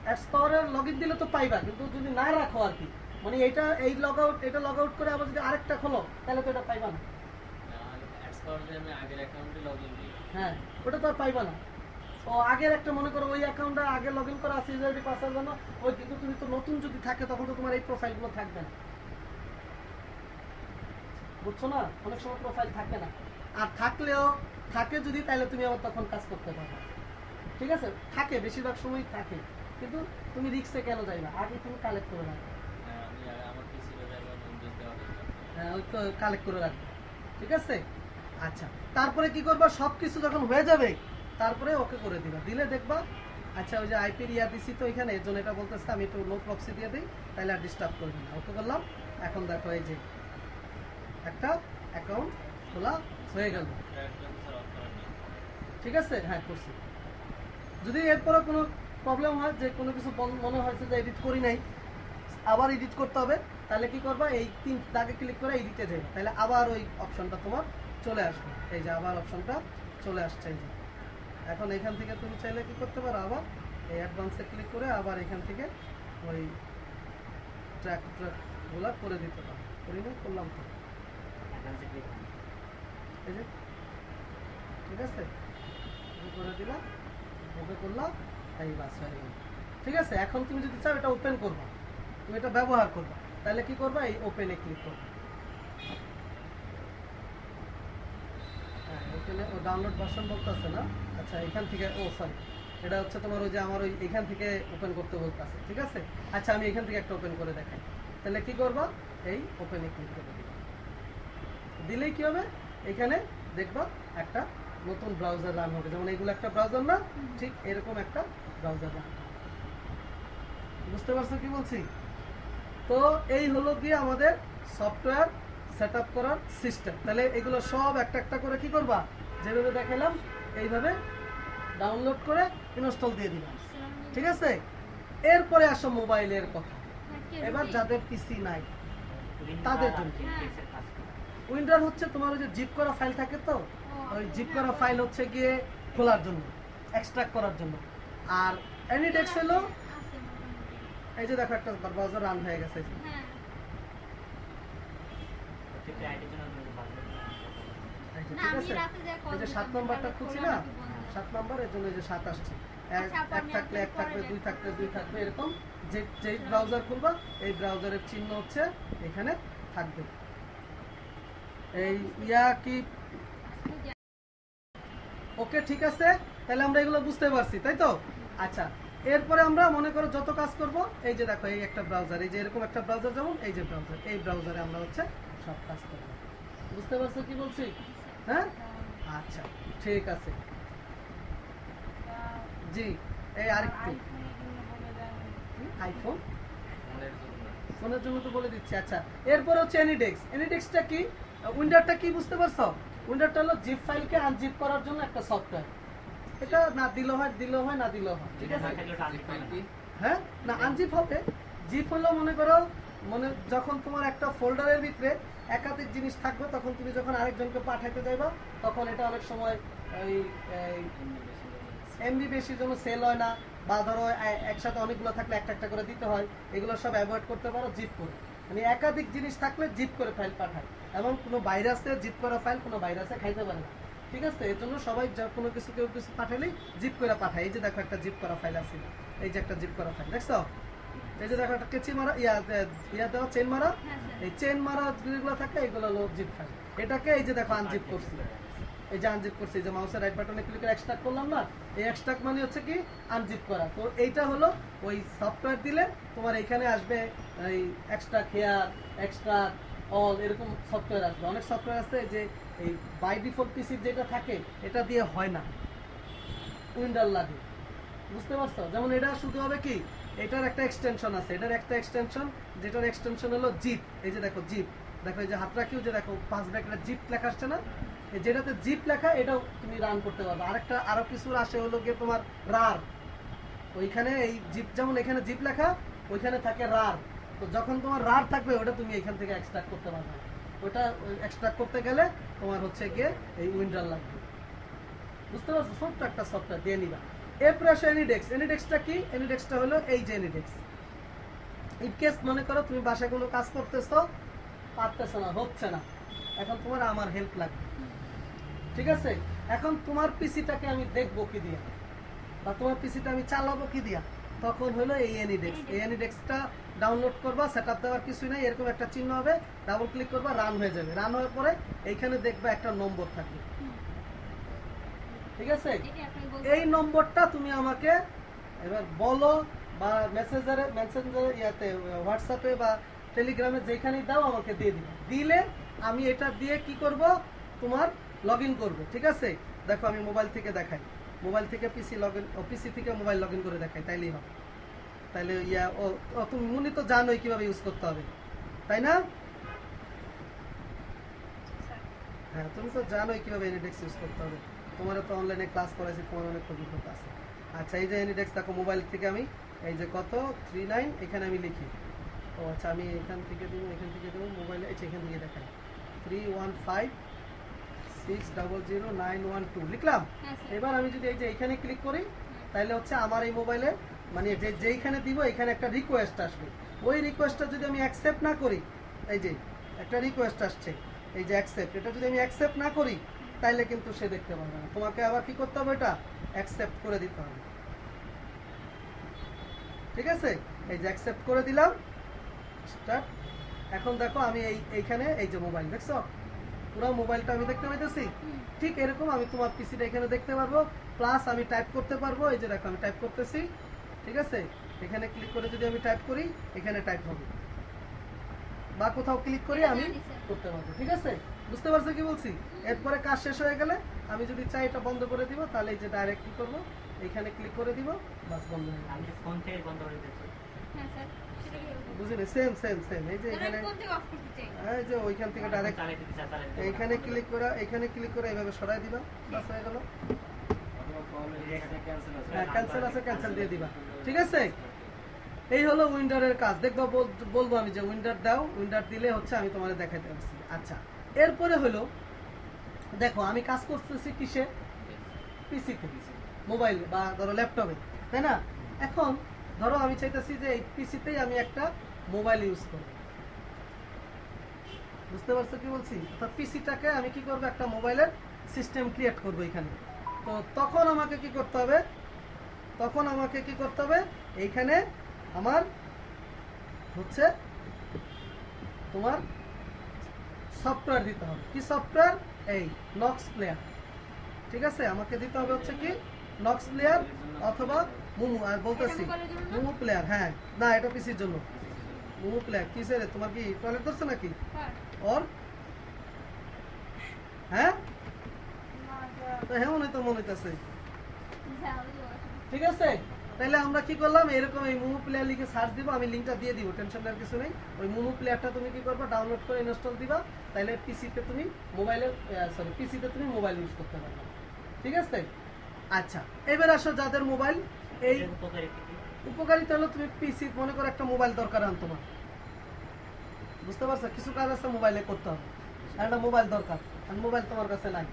অ্যাডস পাওয়ারের লগইন দিলে তো পাইবা, কিন্তু যদি না রাখো আর কি, মানে এটা এই লগ আউট এটা লগ আউট করে আবার যদি আরেকটা খোলো তাহলে তো এটা পাইবা না। অ্যাডস পাওয়ার দিয়ে আমি আগের অ্যাকাউন্টে লগইন দিই। হ্যাঁ, ওটা তো আর পাইবা না। ও আগের একটা মনে করো ওই অ্যাকাউন্টটা আগে লগ ইন করা আছে ইউজার পাসওয়ার্ড জন্য, ওই কিন্তু তুমি তো নতুন যদি থাকে তখন তো তোমার এই প্রোফাইলগুলো থাকবে না। বুঝছো না, অনেক সময় প্রোফাইল থাকে না, আর থাকলেও থাকে যদি তাহলে তুমি আবার তখন কাজ করতে পারবে। ঠিক আছে, থাকে বেশিরভাগ সময় থাকে, কিন্তু তুমি রিস্কে কেন যাইবা, আগে তুমি কালেক্ট করে রাখবে। আমি আমার পিসিতে যাইবার উইন্ডোজ দেওয়া দরকার। হ্যাঁ, ওই তো কালেক্ট করে রাখবে। ঠিক আছে, আচ্ছা তারপরে কি করবা, সব কিছু যখন হয়ে যাবে তারপরে ওকে করে দিবা, দিলে দেখবা আচ্ছা ওই যে আইপি ইয়া দিছি তো এখানে, এর জন্য এটা বলতেছে আমি একটু নো প্রক্সি দিয়ে দিই, তাহলে আর ডিস্টার্ব করবে না। ওকে বললাম, এখন দেখো এই যে একটা অ্যাকাউন্ট খোলা হয়ে গেল। ঠিক আছে, হ্যাঁ করছি। যদি এরপরে কোনো প্রবলেম হয় যে কোনো কিছু মনে হয়েছে যে এডিট করি নাই, আবার এডিট করতে হবে, তাহলে কি করবা, এই 3 দাগে ক্লিক করে এডিটে যাবে, তাহলে আবার ওই অপশনটা তোমার চলে আসবে। এই যে আবার অপশনটা চলে আসছে, এই যে এখন এখান থেকে তুমি চাইলে কি করতে পারো, আবার এই অ্যাডভান্সে ক্লিক করে আবার এখান থেকে ওই ট্র্যাকগুলো করে দিতে পারো। করি না, করলাম তো, এই যে ঠিক আছে, করে দিলাম, ওকে করলাম, এই বাস হয়ে গেল। ঠিক আছে, এখন তুমি যদি চাও এটা ওপেন করবা, তুমি এটা ব্যবহার করবা, তাহলে কি করবা, এই ওপেনে ক্লিক করবা। হ্যাঁ, ওপেনে ও ডাউনলোড ভার্সন বলতেছে না, আচ্ছা এখান থেকে, ও সরি এটা হচ্ছে তোমার ওই যে আমার ওই এখান থেকে ওপেন করতে বলতেছে। ঠিক আছে, আচ্ছা আমি এখান থেকে একটা ওপেন করে দেখাই, তাহলে কি করবা, এই ওপেনে ক্লিক করে দিবা, দিলেই কি হবে, এখানে দেখবা একটা নতুন ব্রাউজার রান হবে। যেমন এগুলো একটা ব্রাউজার না, ঠিক এরকম একটা ব্রাউজার রান। বুঝতে পারছো কি বলছি? তো এই হলো গিয়ে আমাদের সফটওয়্যার সেটআপ করার সিস্টেম। তাহলে এগুলো সব একটা একটা করে কি করবা, যেভাবে দেখালাম এইভাবে ডাউনলোড করে ইনস্টল দিয়ে দিবা। ঠিক আছে, এরপরে আসো মোবাইলের কথা। এবার যাদের পিসি নাই তাদের জন্য উইন্ডোর হচ্ছে তোমার ওই যে জিপ করা ফাইল থাকে, তো ওই জিপ করা ফাইল হচ্ছে গিয়ে খোলার জন্য, এক্সট্রাক্ট করার জন্য। আর এনিডেক্স হলো এই যে দেখো একটা ব্রাউজার রান হয়ে গেছে, হ্যাঁ এই যে, না, ঠিক আমি আছে। রাতে যা এই যে call 7 দিতাম, নাম্বারটা তারপর খুঁজছি করলাম না, নাকি বন্ধ? 7 নাম্বার, এর জন্য এই যে 7 আসছে। এক আচ্ছা, আপু, এক আমি থাকলে এক আপনাকে থাকবে, পরে দুই থাকলে দেখবো। দুই থাকবে, এরকম যে যেই ব্রাউজার খুলবা এই ব্রাউজারের চিহ্ন হচ্ছে এখানে থাকবে। এই ইয়া কি ওকে, ঠিক আছে। তাহলে আমরা এগুলো বুঝতে পারছি, তাই তো? আচ্ছা, এরপরে আমরা মনে করো যত কাজ করব, এই যে দেখো এই একটা ব্রাউজার, এই যে এরকম একটা ব্রাউজার, যেমন এই যে ব্রাউজার, এই ব্রাউজারে আমরা হচ্ছে সব কাজ করব। বুঝতে পারছো কি বলছি? হ্যাঁ, আচ্ছা ঠিক আছে। জি, এই আরেকটু আইফোন ফোনের জন্য তো বলে দিচ্ছি। আচ্ছা, এরপর হচ্ছে এনিডেক্স। এনিডেক্সটা কি, উইন্ডারটা কি বুঝতে পারছো? উইন্ডারটা হলো জিপ ফাইলকে আনজিপ করার জন্য একটা সফটওয়্যার। এটা না দিলেও হয়, দিলেও হয়, না দিলেও হয়, ঠিক আছে। হ্যাঁ, না আনজিপ হবে। জিপ হলো মনে করো, যখন তোমার একটা ফোল্ডারের ভিতরে একাধিক জিনিস থাকবে, তখন তুমি যখন আরেকজনকে পাঠাইতে যাইবা, তখন এটা অনেক সময় ওই এমবি বেশি জন্য সেল হয় না, বা ধরো একসাথে অনেকগুলো থাকলে একটা একটা করে দিতে হয়। এগুলো সব অ্যাভয়েড করতে পারো জিপ করে। মানে একাধিক জিনিস থাকলে জিপ করে ফাইল পাঠায়, এবং কোনো ভাইরাসে জিপ করা ফাইল কোনো ভাইরাসে খাইতে পারে না। ঠিক আছে, এর জন্য সবাই কোনো কিছু কেউ কিছু পাঠালেই জিপ করে পাঠায়। এই যে দেখো একটা জিপ করা ফাইল আছে, এই যে একটা জিপ করা ফাইল দেখছো, এই যে দেখো একটা কেচি মারা ইয়া দেওয়া চেন মারা, এই চেন মারা যেগুলো থাকে এগুলো হলো জিপ ফাইল। এটাকে এই যে দেখো আনজিপ করছি, এই যে আনজিপ করছি, এই যে মাউসের রাইট বাটনে ক্লিক করে এক্সট্রাক্ট করলাম না, এই এক্সট্রাক্ট মানে হচ্ছে কি আনজিপ করা। তো এইটা হলো ওই সফটওয়্যার দিলে তোমার এখানে আসবে এই এক্সট্রাক্ট হেয়ার, এক্সট্রাক্ট অল, এরকম সফটওয়্যার আসবে। অনেক সফটওয়্যার আছে যে এই বাই ডিফল্ট পিসির যেটা থাকে এটা দিয়ে হয় না, উইন্ডার লাগে। বুঝতে পারছো? যেমন এটা শুধু হবে কি, এটার একটা এক্সটেনশন আছে, এটার একটা এক্সটেনশন, যেটার এক্সটেনশন হলো জিপ। এই যে দেখো জিপ, দেখো এই যে হাত রাখিও, যে দেখো 5 ব্র্যাকেটে জিপ লেখা আসছে না, যেটাতে জিপ লেখা এটাও তুমি রান করতে পারবে। আরেকটা আরো কিছু আসে হলো গিয়ে তোমার রার, ওইখানে এই জিপ, যেমন এখানে জিপ লেখা, ওইখানে থাকে রার। তো যখন তোমার রার থাকবে ওটা তুমি এখান থেকে এক্সট্রাক্ট করতে পারবে। ওটা এক্সট্রাক্ট করতে গেলে তোমার হচ্ছে গিয়ে এই উইন্ডার লাগবে। বুঝতে পারছো? ছোট্ট একটা সফটওয়্যার দিয়ে নিবা। এরপরে আসে এনিডেক্স। এনিডেক্সটা কি? এনিডেক্সটা হলো এই যে এনিডেক্স। ইন কেস মনে করো তুমি বাসায় কোনো কাজ করতেছো, পারতেছো না, হচ্ছে না, এখন তোমার আমার হেল্প লাগবে, ঠিক আছে। এখন তোমার পিসিটাকে আমি দেখবো কি দিয়া, বা তোমার পিসিটা আমি চালাবো কি দিয়া, তখন হলো এই এনিডেক্স। এই এনিডেক্সটা ডাউনলোড করবা, সেটআপ দেওয়ার কিছুই নাই, এরকম একটা চিহ্ন হবে, ডাবল ক্লিক করবা, রান হয়ে যাবে। রান হওয়ার পরে এইখানে দেখবা একটা নম্বর থাকবে, ঠিক আছে। এই নম্বরটা তুমি আমাকে এবার বলো, বা মেসেঞ্জারে ইয়াতে হোয়াটসঅ্যাপে বা টেলিগ্রামে যেখানেই দাও আমাকে দিয়ে দিবে। দিলে আমি এটা দিয়ে কি করব, তোমার লগ ইন করবো, ঠিক আছে। দেখো আমি মোবাইল থেকে দেখাই, মোবাইল থেকে পিসি লগ ইন, পিসি থেকে মোবাইল লগ ইন করে দেখাই, তাইলেই হবে। তাইলে ইয়া তুমি মনে তো জানোই কিভাবে ইউজ করতে হবে, তাই না? হ্যাঁ, তুমি তো জানোই কিভাবে এনিডেক্স ইউজ করতে হবে, তোমার তো অনলাইনে ক্লাস করাইছি, তোমার অনেক অভিজ্ঞতা আছে। আচ্ছা, এই যে এনিডেক্স দেখো, মোবাইল থেকে আমি এই যে কত 39 এখানে আমি লিখি। ও আচ্ছা, আমি এখান থেকে দেবো, এখান থেকে দেবো, মোবাইলে এখান থেকে দেখাই 3156009112 লিখলাম। এবার আমি যদি এই যে এখানে ক্লিক করি, তাহলে হচ্ছে আমার এই মোবাইলে মানে যেইখানে দিব এখানে একটা রিকোয়েস্ট আসবে। ওই রিকোয়েস্টটা যদি আমি অ্যাকসেপ্ট না করি, এই যে একটা রিকোয়েস্ট আসছে, এই যে অ্যাকসেপ্ট, এটা যদি আমি অ্যাকসেপ্ট না করি তাইলে কিন্তু সে দেখতে পারবে না। তোমাকে আবার কি করতে হবে, এটা অ্যাকসেপ্ট করে দিতে হবে, ঠিক আছে। এই যে অ্যাকসেপ্ট করে দিলাম, স্টার্ট। এখন দেখো আমি এইখানে এই যে মোবাইল দেখছো, পুরো মোবাইলটা আমি দেখতে পাইতেছি। ঠিক এরকম আমি তোমার পিসিটা এখানে দেখতে পারবো, প্লাস আমি টাইপ করতে পারবো। এই যে দেখো আমি টাইপ করতেছি, ঠিক আছে। এখানে ক্লিক করে যদি আমি টাইপ করি, এখানে টাইপ হবে, বা কোথাও ক্লিক করি আমি করতে পারবো, ঠিক আছে। বুঝতে পারছো কি বলছি? এরপরে কাজ শেষ হয়ে গেলে আমি যদি চাই এটা বন্ধ করে দিব, তাহলে এই যে ডাইরেক্ট কি করবো, এইখানে ক্লিক করে দিব, বাস বন্ধ হয়ে আমি যাবে। ফোন থেকে বন্ধ করে দিচ্ছি। হ্যাঁ স্যার, সেটা কি হবে? বুঝলি? Same same same. এই যে স্যার, এখানে আমি ফোন থেকে অফ করতে চাই। এই যে ওইখান থেকে ডাইরেক্ট চালাইতে দিচ্ছি, চালাইতে দিচ্ছি। এইখানে ক্লিক করে এইভাবে সরাই দিবা, বাস হয়ে গেল। অথবা কল এখানে ক্যান্সেল আছে। হ্যাঁ, ক্যান্সেল আছে, ক্যান্সেল দিয়ে দিবা। ঠিক আছে, এই হলো উইন্ডারের কাজ। দেখবা বলবো আমি যে উইন্ডার দাও, উইন্ডার দিলে হচ্ছে আমি তোমাদের দেখাইতে পারছি। আচ্ছা, এরপরে হলো দেখো আমি কাজ করতেছি কিসে, পিসিতে, মোবাইল বা ধরো ল্যাপটপে, তাই না? এখন ধরো আমি চাইতেছি যে এই পিসিতেই আমি একটা মোবাইল ইউজ করব। বুঝতে পারছো কি বলছি? অর্থাৎ পিসিটাকে আমি কি করব, একটা মোবাইলের সিস্টেম ক্রিয়েট করব এখানে। তো তখন আমাকে কি করতে হবে, এইখানে আমার হচ্ছে তোমার সফটওয়্যার দিতে হবে। কি সফটওয়্যার? এই নক্স প্লেয়ার। ঠিক আছে, আমাকে দিতে হবে হচ্ছে কি নক্স প্লেয়ার অথবা মুমু। আর বলতেছি এটা মোবাইলের জন্য না? মুমু প্লেয়ার। হ্যাঁ, না এটা পিসির জন্য মুমু প্লেয়ার। কিসের রে, তোমার কি টয়লেট করছে নাকি? কার? ওর হ্যাঁ, না স্যার, তো হ্যাঁ মনে হইতেছে। স্যার, আমি বলছি। ঠিক আছে, তাহলে আমরা কি করলাম, এরকম এই মুমু প্লেয়ার লিখে সার্চ দিব, আমি লিংকটা দিয়ে দিব, টেনশন নেওয়ার কিছু নেই। ওই মুমু প্লেয়ারটা তুমি কি করবে, ডাউনলোড করে ইনস্টল দিবা, তাহলে পিসিতে তুমি মোবাইল ইউজ করতে পারবে। ঠিক আছে, আচ্ছা এবার আসো যাদের মোবাইল এই এর উপকারিতা কি? উপকারিতা হলো, তুমি পিসি মনে করো একটা মোবাইল দরকার আন তোমার, বুঝতে পারছো? কিছু কাজ আছে মোবাইলে করতে হবে, আর একটা মোবাইল দরকার, আর মোবাইল তোমার কাছে নাই,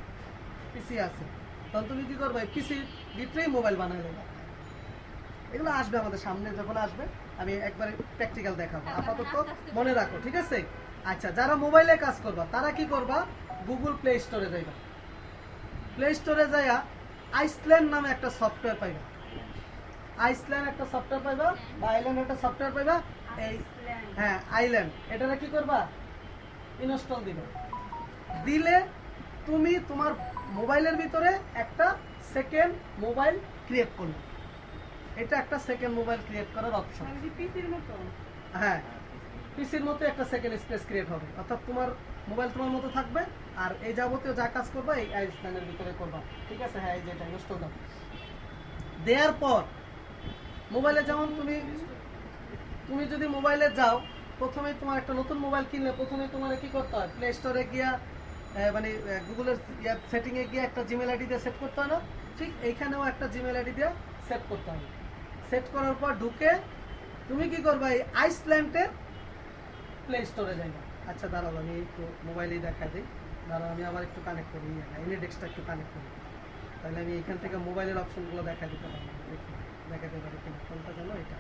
পিসি আছে, তখন তুমি কি করবে, পিসি ভিতরেই মোবাইল বানাই নেবে। এগুলো আসবে আমাদের সামনে, যখন আসবে আমি একবার প্র্যাকটিক্যাল দেখাবো, আপাতত মনে রাখো। ঠিক আছে, আচ্ছা যারা মোবাইলে কাজ করবা তারা কি করবা, গুগল প্লে স্টোরে যাইবা, প্লে স্টোরে যাইয়া আইসল্যান্ড নামে একটা সফটওয়্যার পাইবা, আইসল্যান্ড একটা সফটওয়্যার পাইবা, বা আইল্যান্ড একটা সফটওয়্যার পাইবা। এই আইসল্যান্ড। হ্যাঁ আইল্যান্ড, এটারে কি করবা, ইনস্টল দিবে। দিলে তুমি তোমার মোবাইলের ভিতরে একটা সেকেন্ড মোবাইল ক্রিয়েট করবে। এটা একটা সেকেন্ড মোবাইল ক্রিয়েট করার অপশন। আমি কি পিসির মতো? হ্যাঁ, পিসির মতো একটা সেকেন্ড স্পেস ক্রিয়েট হবে, অর্থাৎ তোমার মোবাইল তোমার মতো থাকবে, আর এই যাবতীয় যা কাজ করবা এই আইসল্যান্ডের ভিতরে করবা। ঠিক আছে, হ্যাঁ এই যে এটা ইনস্টল দাও, দেওয়ার পর মোবাইলে যেমন তুমি যদি মোবাইলে যাও, প্রথমে তোমার একটা নতুন মোবাইল কিনলে প্রথমে তোমার কি করতে হয়, প্লে স্টোরে গিয়া মানে গুগলের সেটিং এ গিয়ে একটা জিমেল আইডি দিয়ে সেট করতে হয় না? ঠিক এইখানেও একটা জিমেল আইডি দিয়ে সেট করতে হবে। সেট করার পর ঢুকে তুমি কি করবা, এই আইসল্যান্ডের প্লে স্টোরে যাইবা। আচ্ছা দাঁড়াও, আমি একটু মোবাইলেই দেখা দিই, দাঁড়াও আমি আবার একটু কানেক্ট করি, ইনেডেক্সটা একটু কানেক্ট করি, তাহলে আমি এখান থেকে মোবাইলের অপশনগুলো দেখা দিতে পারবো, দেখাতে পারি কিনা, কোনটা জানো, এটা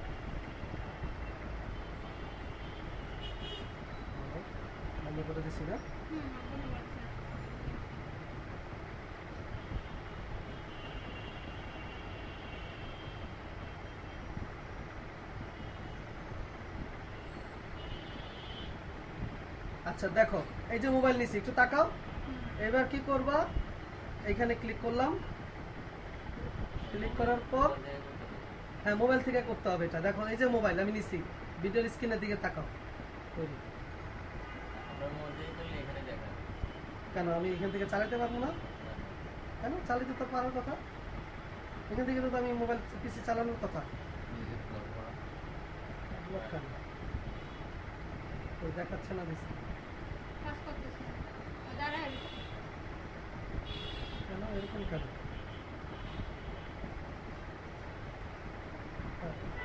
বন্ধ করে দিছি না? হুম, ধন্যবাদ স্যার। আচ্ছা দেখো, এই যে মোবাইল নিছি, একটু তাকাও। এবার কি করবা, এখানে ক্লিক করলাম, ক্লিক করার পর হ্যাঁ মোবাইল থেকে করতে হবে এটা। দেখো এই যে মোবাইল আমি নিছি, ভিডিওর স্ক্রিনের দিকে তাকাও। আমরা মোবাইল করলে এখানে দেখা। কেন আমি এখান থেকে চালাতে পারবো না? কেন, চালাতে তো পারার কথা, এখান থেকে তো আমি মোবাইল পিসি চালানোর কথা। কেন ওই দেখাচ্ছে না দিচ্ছি, কাজ করতেছি। দাঁড়ায়। কেন এরকম কেন?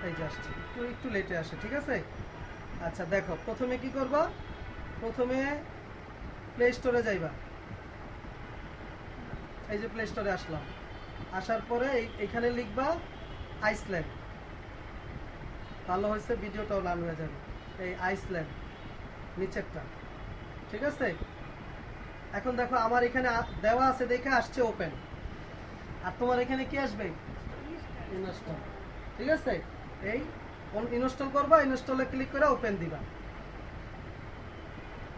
এই যে আসছে, একটু লেটে আসে। ঠিক আছে, আচ্ছা দেখো প্রথমে কি করবা, প্রথমে প্লে স্টোরে যাইবা, এই যে প্লে স্টোরে আসলাম, আসার পরে এইখানে লিখবা আইসল্যান্ড, ভালো হয়েছে ভিডিওটাও লাল হয়ে যাবে, এই আইসল্যান্ড নিচেরটা। ঠিক আছে, এখন দেখো আমার এখানে দেওয়া আছে, দেখে আসছে ওপেন, আর তোমার এখানে কি আসবে, ইনস্টল। ঠিক আছে, এই ইনস্টল করবা, ইনস্টলে ক্লিক করে ওপেন দিবা।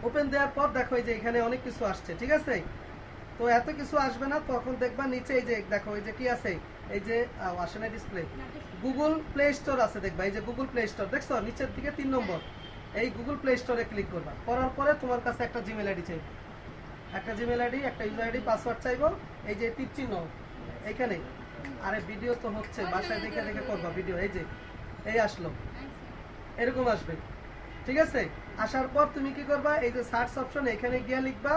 ওপেন দেওয়ার পর দেখো এই যে এখানে অনেক কিছু আসছে। ঠিক আছে, তো এত কিছু আসবে না, তখন দেখবা নিচে এই যে দেখো এই যে কি আছে, এই যে আসে না ডিসপ্লে, গুগল প্লে স্টোর আছে, দেখবা এই যে গুগল প্লে স্টোর দেখছো নিচের দিকে 3 নম্বর, এই গুগল প্লে স্টোরে ক্লিক করবা, করার পরে তোমার কাছে একটা জিমেল আইডি চাইবে, একটা জিমেল আইডি, একটা ইউজার আইডি, পাসওয়ার্ড চাইবো, এই যে তীর চিহ্ন এইখানে। আরে ভিডিও তো হচ্ছে, বাসায় দেখে দেখে করবা ভিডিও। এই যে এই আসলো, এরকম আসবে, ঠিক আছে? আসার পর তুমি কি করবা, এই যে সার্চ অপশন এখানে গিয়ে লিখবা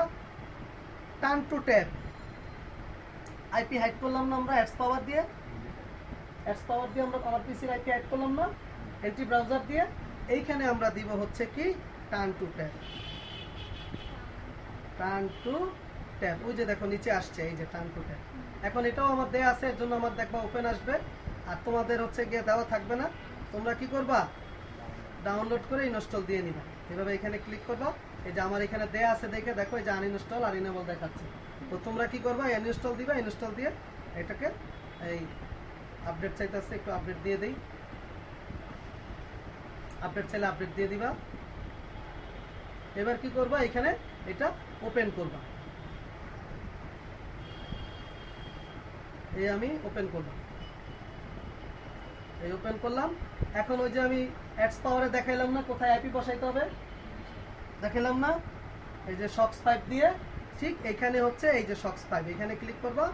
turn to tab. IP hide করলাম না আমরা অ্যাডস পাওয়ার দিয়ে, অ্যাডস পাওয়ার দিয়ে আমরা আমার পিসির আইপি হাইড করলাম না এন্টি ব্রাউজার দিয়ে। এইখানে আমরা দিব হচ্ছে কি turn to tab, turn to tab. ওই যে দেখো নিচে আসছে এই যে টার্ন টু ট্যাব। এখন এটাও আমার দেয়া আছে, এর জন্য আমার দেখবা ওপেন আসবে, আর তোমাদের হচ্ছে গিয়ে দেওয়া থাকবে না। তোমরা কি করবা, ডাউনলোড করে ইনস্টল দিয়ে নিবা। এভাবে এখানে ক্লিক করবা, এই যে আমার এখানে দেয়া আছে দেখে দেখো এই যে আনইনস্টল আর ইনেবল দেখাচ্ছে। তো তোমরা কি করবা, ইনস্টল দিবা, ইনস্টল দিয়ে এটাকে এই আপডেট চাইতেছে, একটু আপডেট দিয়ে দেই, আপডেট চাইলে আপডেট দিয়ে দিবা। এবার কি করবা, এখানে এটা ওপেন করবা, এই আমি ওপেন করলাম, এই ওপেন করলাম। এখন ওই যে আমি অ্যাডস পাওয়ারে দেখাইলাম না কোথায় আইপি বসাইতে হবে, দেখাইলাম না, এই যে শক্স 5 দিয়ে, ঠিক এখানে হচ্ছে এই যে শক্স 5, এখানে ক্লিক করবা,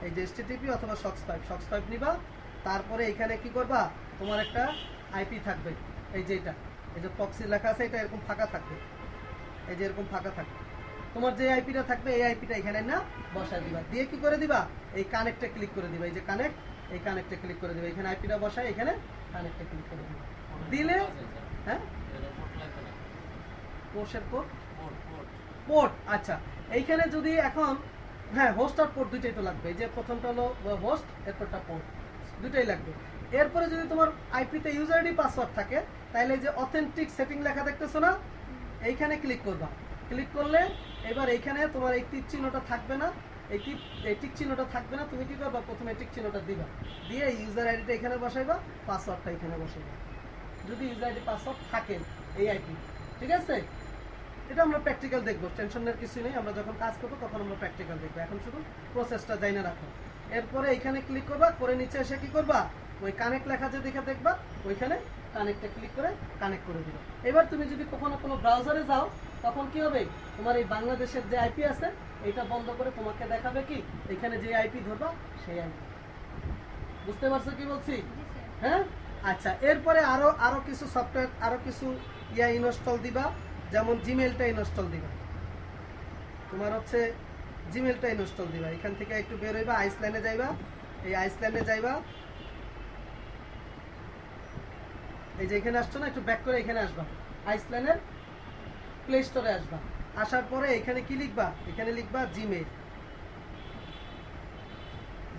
এই যে HTTP অথবা শক্স 5 নিবা। তারপরে এখানে কি করবা, তোমার একটা আইপি থাকবে, এই যে এটা, এই যে প্রক্সি লেখা আছে, এটা এরকম ফাঁকা থাকবে, এই যে এরকম ফাঁকা থাকবে। তোমার যে আইপিটা থাকবে এই আইপিটা এখানে না বসায় দিবা, দিয়ে কি করে দিবা, এই কানেক্টে ক্লিক করে দিবা, এই যে কানেক্ট, এই কানেক্টে ক্লিক করে দিবা, এখানে আইপিটা বসায় এখানে কানেক্টে ক্লিক করে দিবা, দিলে হ্যাঁ কোর্সের কোড পোর্ট। আচ্ছা এইখানে যদি এখন হ্যাঁ হোস্ট আর পোর্ট দুইটাই তো লাগবে, এই যে প্রথমটা হলো হোস্ট, এরপরটা পোর্ট, দুটাই লাগবে। এরপরে যদি তোমার আইপিতে ইউজার আইডি পাসওয়ার্ড থাকে, তাহলে যে অথেন্টিক সেটিং লেখা দেখতেছো না, এইখানে ক্লিক করবা। ক্লিক করলে এবার এইখানে তোমার এই টিক চিহ্নটা থাকবে না, এই টিক চিহ্নটা থাকবে না। তুমি কি করবা, প্রথমে টিক চিহ্নটা দিবা, দিয়ে ইউজার আইডিটা এখানে বসাইবা, পাসওয়ার্ডটা এখানে বসাইবা, যদি ইউজার আইডি পাসওয়ার্ড থাকে এই আইপি, ঠিক আছে? এটা আমরা প্র্যাকটিক্যাল দেখবো, টেনশনের কিছু নেই, আমরা যখন কাজ করবো তখন আমরা প্র্যাকটিক্যাল দেখবো। এখন শুধু প্রসেসটা জানা রাখো। এরপরে এইখানে ক্লিক করবা, করে নিচে এসে কি করবা, ওই কানেক্ট লেখা যে দেখে দেখবা, ওইখানে কানেক্টে ক্লিক করে কানেক্ট করে দিবা। এবার তুমি যদি কখনো কোনো ব্রাউজারে যাও, তখন কি হবে, তোমার এই বাংলাদেশের যে আইপি আছে এটা বন্ধ করে তোমাকে দেখাবে কি এখানে যে আইপি ধরবা সেই আইপি। বুঝতে পারছো কি বলছি? হ্যাঁ আচ্ছা, এরপরে আরো কিছু সফটওয়্যার, আরো কিছু ইনস্টল দিবা, যেমন জিমেলটা ইনস্টল দিবা। তোমার হচ্ছে জিমেলটা ইনস্টল দিবা, এখান থেকে একটু বের হইবা, আইসল্যান্ডে যাইবা, এই আইসল্যান্ডে যাইবা, এই যে এখানে আসছো না, একটু ব্যাক করে এখানে আসবা, আইসল্যান্ডের প্লে স্টোরে আসবা। আসার পরে এখানে কি লিখবা, এখানে লিখবা জিমেল।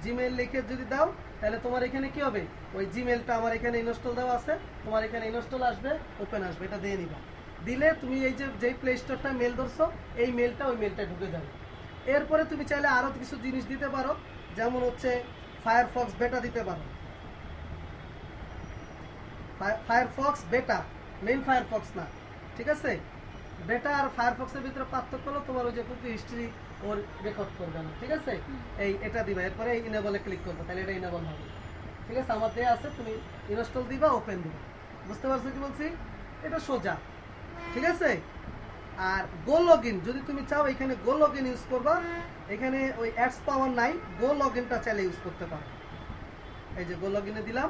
জিমেল লিখে যদি দাও তাহলে তোমার এখানে কি হবে, ওই জিমেলটা আমার এখানে ইনস্টল দেওয়া আছে, তোমার এখানে ইনস্টল আসবে, ওপেন আসবে, এটা দিয়ে নিবা। দিলে তুমি এই যে যেই প্লে স্টোরটা মেল ধরছো, এই মেলটা ওই মেলটা ঢুকে যাবে। এরপরে তুমি চাইলে আরো কিছু জিনিস দিতে পারো, যেমন হচ্ছে ফায়ারফক্স বেটা দিতে পারো, ফায়ারফক্স বেটা, মেইন ফায়ারফক্স না, ঠিক আছে? বেটা আর ফায়ারফক্সের ভিতরে পার্থক্য হলো তোমার ওই যে কুকি হিস্ট্রি ওর রেকর্ড করবে না, ঠিক আছে? এই এটা দিবা, এরপরে এই ইনেবলে ক্লিক করবে, তাহলে এটা ইনেবল হবে, ঠিক আছে? আমার দেয়া আছে, তুমি ইনস্টল দিবা, ওপেন দিবা। বুঝতে পারছো কি বলছি? এটা সোজা, ঠিক আছে? আর গো লগইন যদি তুমি চাও, এখানে গো লগইন ইউজ করবা, এখানে ওই অ্যাডস পাওয়ার নাই, গো লগইনটা চাইলে ইউজ করতে পারো। এই যে গো লগইনে দিলাম,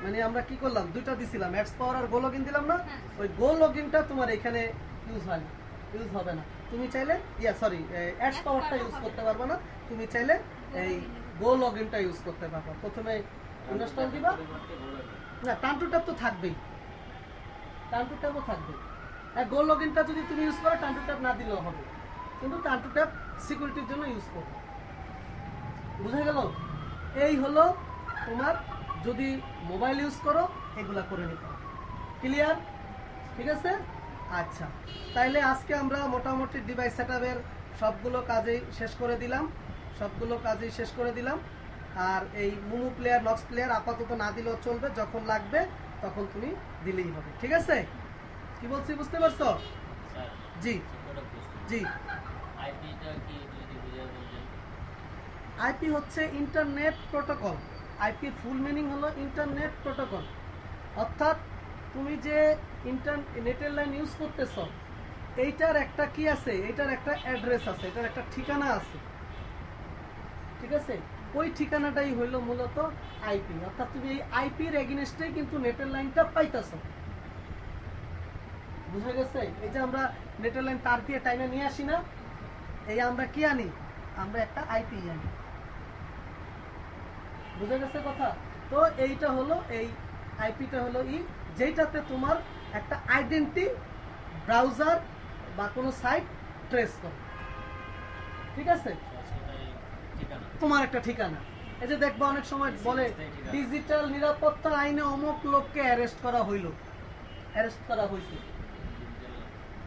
মানে আমরা কি করলাম, দুইটা দিছিলাম, অ্যাডস পাওয়ার আর গো লগইন দিলাম না, ওই গো লগইনটা তোমার এখানে ইউজ হয় না, ইউজ হবে না। তুমি চাইলে অ্যাডস পাওয়ারটা ইউজ করতে পারবে না, তুমি চাইলে এই গো লগইনটা ইউজ করতে পারবে। প্রথমে ইনস্টল দিবা, না টার্ন টু ট্যাব তো থাকবেই, টার্ন টু ট্যাবও থাকবে। গো লগইনটা যদি তুমি ইউজ করো, টার্ন টু ট্যাব না দিলেও হবে, কিন্তু টার্ন টু ট্যাব সিকিউরিটির জন্য ইউজ করবে। বুঝা গেল? এই হলো তোমার, যদি মোবাইল ইউজ করো এগুলা করে নিতে হবে। ক্লিয়ার? ঠিক আছে? আচ্ছা, তাইলে আজকে আমরা মোটামুটি ডিভাইস সেটআপের সবগুলো কাজেই শেষ করে দিলাম। আর এই মুমু প্লেয়ার, নক্স প্লেয়ার আপাতত না দিলেও চলবে, যখন লাগবে তখন তুমি দিলেই হবে, ঠিক আছে? কি বলছি বুঝতে পারছো? জি জি। আইপি হচ্ছে internet protocol. IP full meaning হলো ইন্টারনেট প্রোটোকল, অর্থাৎ তুমি যে নেটের লাইন ইউজ করতেছ, এইটার একটা কি আছে, এইটার একটা অ্যাড্রেস আছে, এটার একটা ঠিকানা আছে, ঠিক আছে? ওই ঠিকানাটাই হইল মূলত আইপি, অর্থাৎ তুমি এই আইপির এগেইনস্টেই কিন্তু নেটের লাইনটা পাইতেছো। বুঝা গেছে? এই যে আমরা নেটের লাইন তার দিয়ে টাইনে নিয়ে আসি না, এই আমরা কি আনি, আমরা একটা আইপি আনি। বুঝা গেছে কথা? তো এইটা হলো এই আইপিটা হলো যেটাতে তোমার একটা আইডেন্টি ব্রাউজার বা কোনো সাইট ট্রেস করে, ঠিক আছে? তোমার একটা ঠিকানা। এই যে দেখবা অনেক সময় বলে ডিজিটাল নিরাপত্তা আইনে অমুক লোককে অ্যারেস্ট করা হইল, অ্যারেস্ট করা হয়েছে,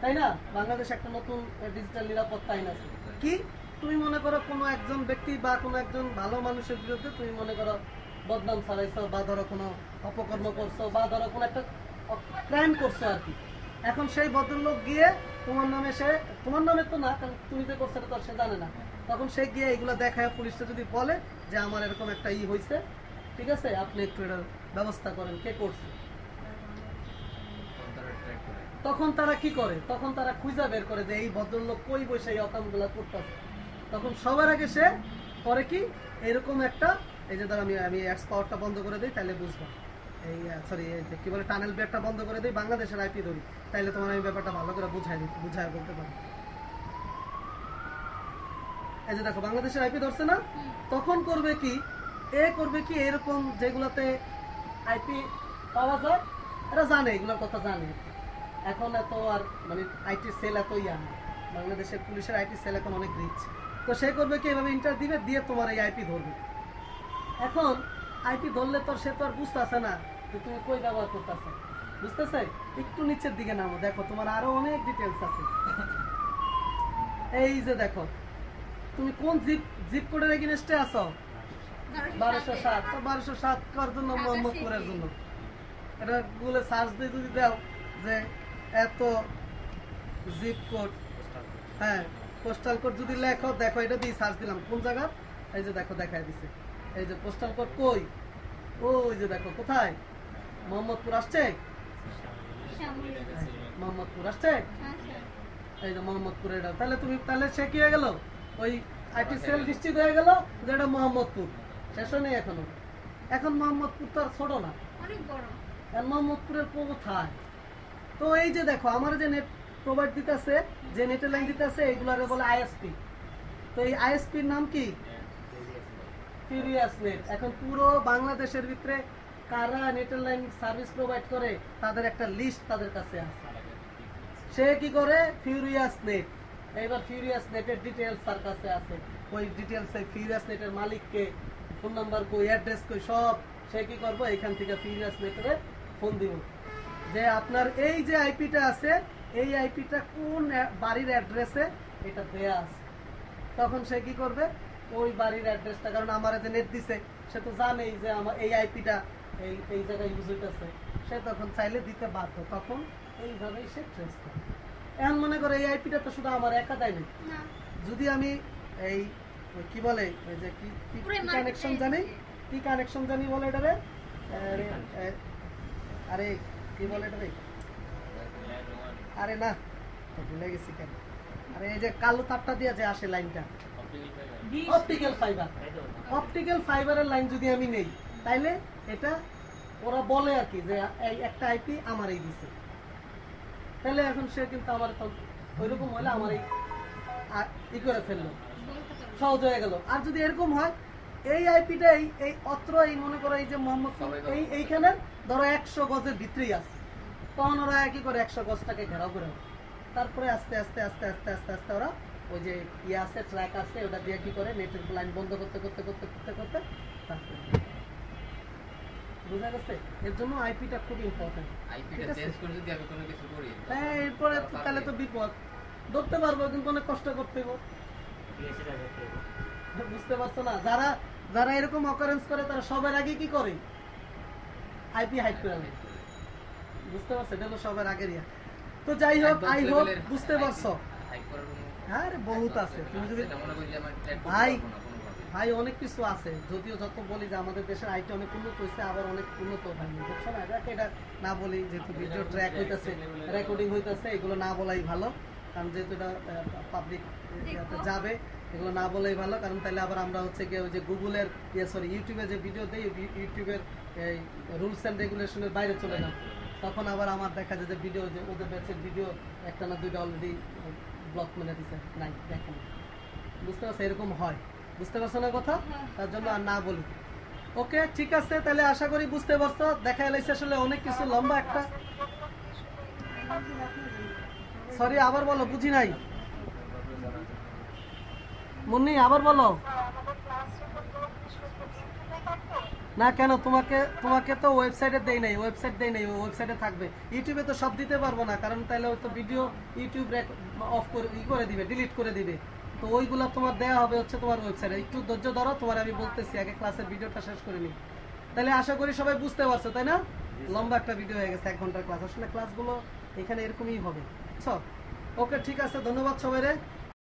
তাই না? বাংলাদেশ একটা নতুন ডিজিটাল নিরাপত্তা আইন আছে। কি তুমি মনে করো কোনো একজন ব্যক্তি বা কোনো একজন ভালো মানুষের বিরুদ্ধে তুমি মনে করো বদনাম ছড়াইছো, বা ধরো কোনো অপকর্ম করছো, বা ধরো কোনো একটা ক্রাইম করছো আর কি। এখন সেই ভদ্রলোক গিয়ে তোমার নামে, সে তোমার নামে তো না, কারণ তুমি যে করছো এটা তো সে জানে না, তখন সে গিয়ে এগুলো দেখায় পুলিশটা যদি বলে যে আমার এরকম একটা হয়েছে, ঠিক আছে, আপনি একটু এটার ব্যবস্থা করেন, কে করছে, তখন তারা কি করে, তখন তারা খুঁজা বের করে যে এই ভদ্রলোক কই বসে এই অকামগুলো করতেছে। তখন সবার আগে সে করে কি, এরকম একটা, এই যে ধর আমি অ্যাডস পাওয়ারটা বন্ধ করে দিই, তাহলে বুঝবা, এই সরি কি বলে টানেল বেডটা বন্ধ করে দিই, বাংলাদেশের আইপি ধরি, তাইলে তোমার আমি ব্যাপারটা ভালো করে বুঝাই বলতে পারি। এই যে দেখো বাংলাদেশের আইপি ধরছে না, তখন করবে কি, করবে কি এরকম যেগুলাতে আইপি পাওয়া যায়, এরা জানে, এগুলোর কথা জানে। এখন এত আর মানে আইটি সেল এত না, বাংলাদেশের পুলিশের আইটি সেল এখন অনেক রিচ। তো সে করবে কি, এভাবে ইন্টার দিবে, দিয়ে তোমার এই আইপি ধরবে। এখন আইপি ধরলে তো সে তো আর বুঝতেছে না যে তুমি কই ব্যবহার করতেছে, বুঝতেছে? একটু নিচের দিকে নামো, দেখো তোমার আরো অনেক ডিটেলস আছে। এই যে দেখো তুমি কোন জিপ কোডের এগেইনস্টে আছো, 1207। তো 1207 কার জন্য, মোহাম্মদপুরের জন্য। এটা গুগলে সার্চ দিয়ে যদি দাও যে এত জিপ কোড, হ্যাঁ পোস্টাল কোড যদি লেখো, দেখো এটা দিয়ে সার্চ দিলাম কোন জায়গা, এই যে দেখো দেখায় দিছে, এই যে পোস্টাল কোড কই, ওই যে দেখো কোথায়, মোহাম্মদপুর আসছে, মোহাম্মদপুর আসছে, এই যে মোহাম্মদপুর। এটা তাহলে তুমি, তাহলে সে কি হয়ে গেল, ওই আইটি সেল নিশ্চিত হয়ে গেল যে এটা মোহাম্মদপুর। শেষ নেই এখনো, এখন মোহাম্মদপুর তো আর ছোট না, অনেক বড়। মোহাম্মদপুরের কোথায়? তো এই যে দেখো আমার যে নেট প্রোভাইড দিতেছে, যে নেটের লাইন দিতেছে, এগুলারে বলে আইএসপি। তো এই আইএসপির নাম কি, ফিউরিয়াস নেট। এখন পুরো বাংলাদেশের ভিতরে কারা নেটের লাইন সার্ভিস প্রোভাইড করে তাদের একটা লিস্ট তাদের কাছে আছে। সে কি করে, ফিউরিয়াস নেট। এইবার ফিউরিয়াস নেটের ডিটেলস তার কাছে আছে, ওই ডিটেলস ফিউরিয়াস নেটের মালিককে, ফোন নাম্বার কই, অ্যাড্রেস কই, সব সে কি করবো, এখান থেকে ফিউরিয়াস নেটে ফোন দিব যে আপনার এই যে আইপিটা আছে, এই আইপিটা কোন বাড়ির অ্যাড্রেসে এটা দেয়া আছে। তখন সে কি করবে, ওই বাড়ির অ্যাড্রেসটা, কারণ আমার যে নেট দিছে সে তো জানেই যে আমার এই আইপিটা এই জায়গায় ইউজ হইতেছে, সে তখন চাইলে দিতে বাধ্য, তখন এইভাবেই সে ট্রেস করে। এখন মনে করে এই আইপিটা তো শুধু আমার একা দেয় না, যদি আমি এই কি বলে ওই যে কি কানেকশন জানি, কি কানেকশন জানি বলে এটারে, আরে কি বলে এটারে, আরে না তো ভুলে গেছি কেন, আরে এই যে কালো তারটা দিয়ে যে আসে লাইনটা, অপটিক্যাল ফাইবার, অপটিক্যাল ফাইবারের লাইন যদি আমি নেই, তাইলে এটা ওরা বলে আর কি যে এই একটা আইপি আমার এই দিছে, তাহলে এখন সে কিন্তু আমার ওইরকম হলে আমার এই করে ফেললো, সহজ হয়ে গেল। আর যদি এরকম হয়, এই আইপিটা এই অত্র এই মনে করো এই যে মোহাম্মদপুর এইখানে ধরো 100 গজের ভিতরেই আছে, তখন ওরা কি করে 100 গজটাকে ঘেরাও করে, তারপরে আস্তে আস্তে আস্তে আস্তে আস্তে আস্তে ওরা ওই যে আছে ট্র্যাক আছে, ওটা দিয়ে কি করে নেটের লাইন বন্ধ করতে করতে করতে করতে করতে তারপরে বুঝা গেছে। এর জন্য আইপিটা খুব ইম্পর্টেন্ট। আইপিটা চেঞ্জ করে যদি আমি কোনো কিছু করি, হ্যাঁ এরপরে তাহলে তো বিপদ, ধরতে পারবো কিন্তু অনেক কষ্ট করতে হবে, বুঝতে পারছো না? যারা যারা এরকম অকারেন্স করে তারা সবার আগে কি করে, আইপি হাইড করে নেয়, বুঝতে পারছো? এটা হলো সবার আগের ইয়া। তো যাই হোক, আই হোপ বুঝতে পারছো। হ্যাঁ বহুত আছে, তুমি যদি ভাই ভাই অনেক কিছু আছে, যদিও যত বলি যে আমাদের দেশের আইটি অনেক উন্নত হয়েছে, আবার অনেক উন্নত হয়নি, বুঝছো না? এটা না বলি, যেহেতু ভিডিও ট্র্যাক হইতেছে, রেকর্ডিং হইতেছে, এগুলো না বলাই ভালো। কারণ যেহেতু এটা পাবলিক যাবে, এগুলো না বলেই ভালো, কারণ তাহলে আবার আমরা হচ্ছে গিয়ে ওই যে গুগলের ইউটিউবে যে ভিডিও দেই, ইউটিউবের রুলস অ্যান্ড রেগুলেশনের বাইরে চলে যান, তখন আবার আমার দেখা যায় যে ভিডিও, যে ওদের ব্যাচের ভিডিও একটা না দুইটা অলরেডি ব্লক মেনে দিচ্ছে, নাই দেখেন, বুঝতে পারছো, এরকম হয়, বুঝতে পারছো না কথা, তার জন্য আর না বলি। ওকে ঠিক আছে, তাহলে আশা করি বুঝতে পারছো। দেখা এলাইছে আসলে অনেক কিছু, লম্বা একটা, সরি আবার বলো, বুঝি নাই মুন্নি, আবার বলো। না কেন, তোমাকে তো ওয়েবসাইটে দেই নাই, ওয়েবসাইটে থাকবে, ইউটিউবে তো সব দিতে পারবো না, কারণ তাহলে তো ভিডিও ইউটিউব অফ করে দিবে, ডিলিট করে দিবে, তো ওইগুলা তোমার দেওয়া হবে হচ্ছে তোমার ওয়েবসাইটে। একটু ধৈর্য ধরো, তোমার আমি বলতেছি, আগে ক্লাসের ভিডিওটা শেষ করে নিই। তাহলে আশা করি সবাই বুঝতে পারছো, তাই না? লম্বা একটা ভিডিও হয়ে গেছে, 1 ঘন্টার ক্লাস, আসলে ক্লাসগুলো এখানে এরকমই হবে, বুঝছো? ওকে ঠিক আছে, ধন্যবাদ সবাই রে।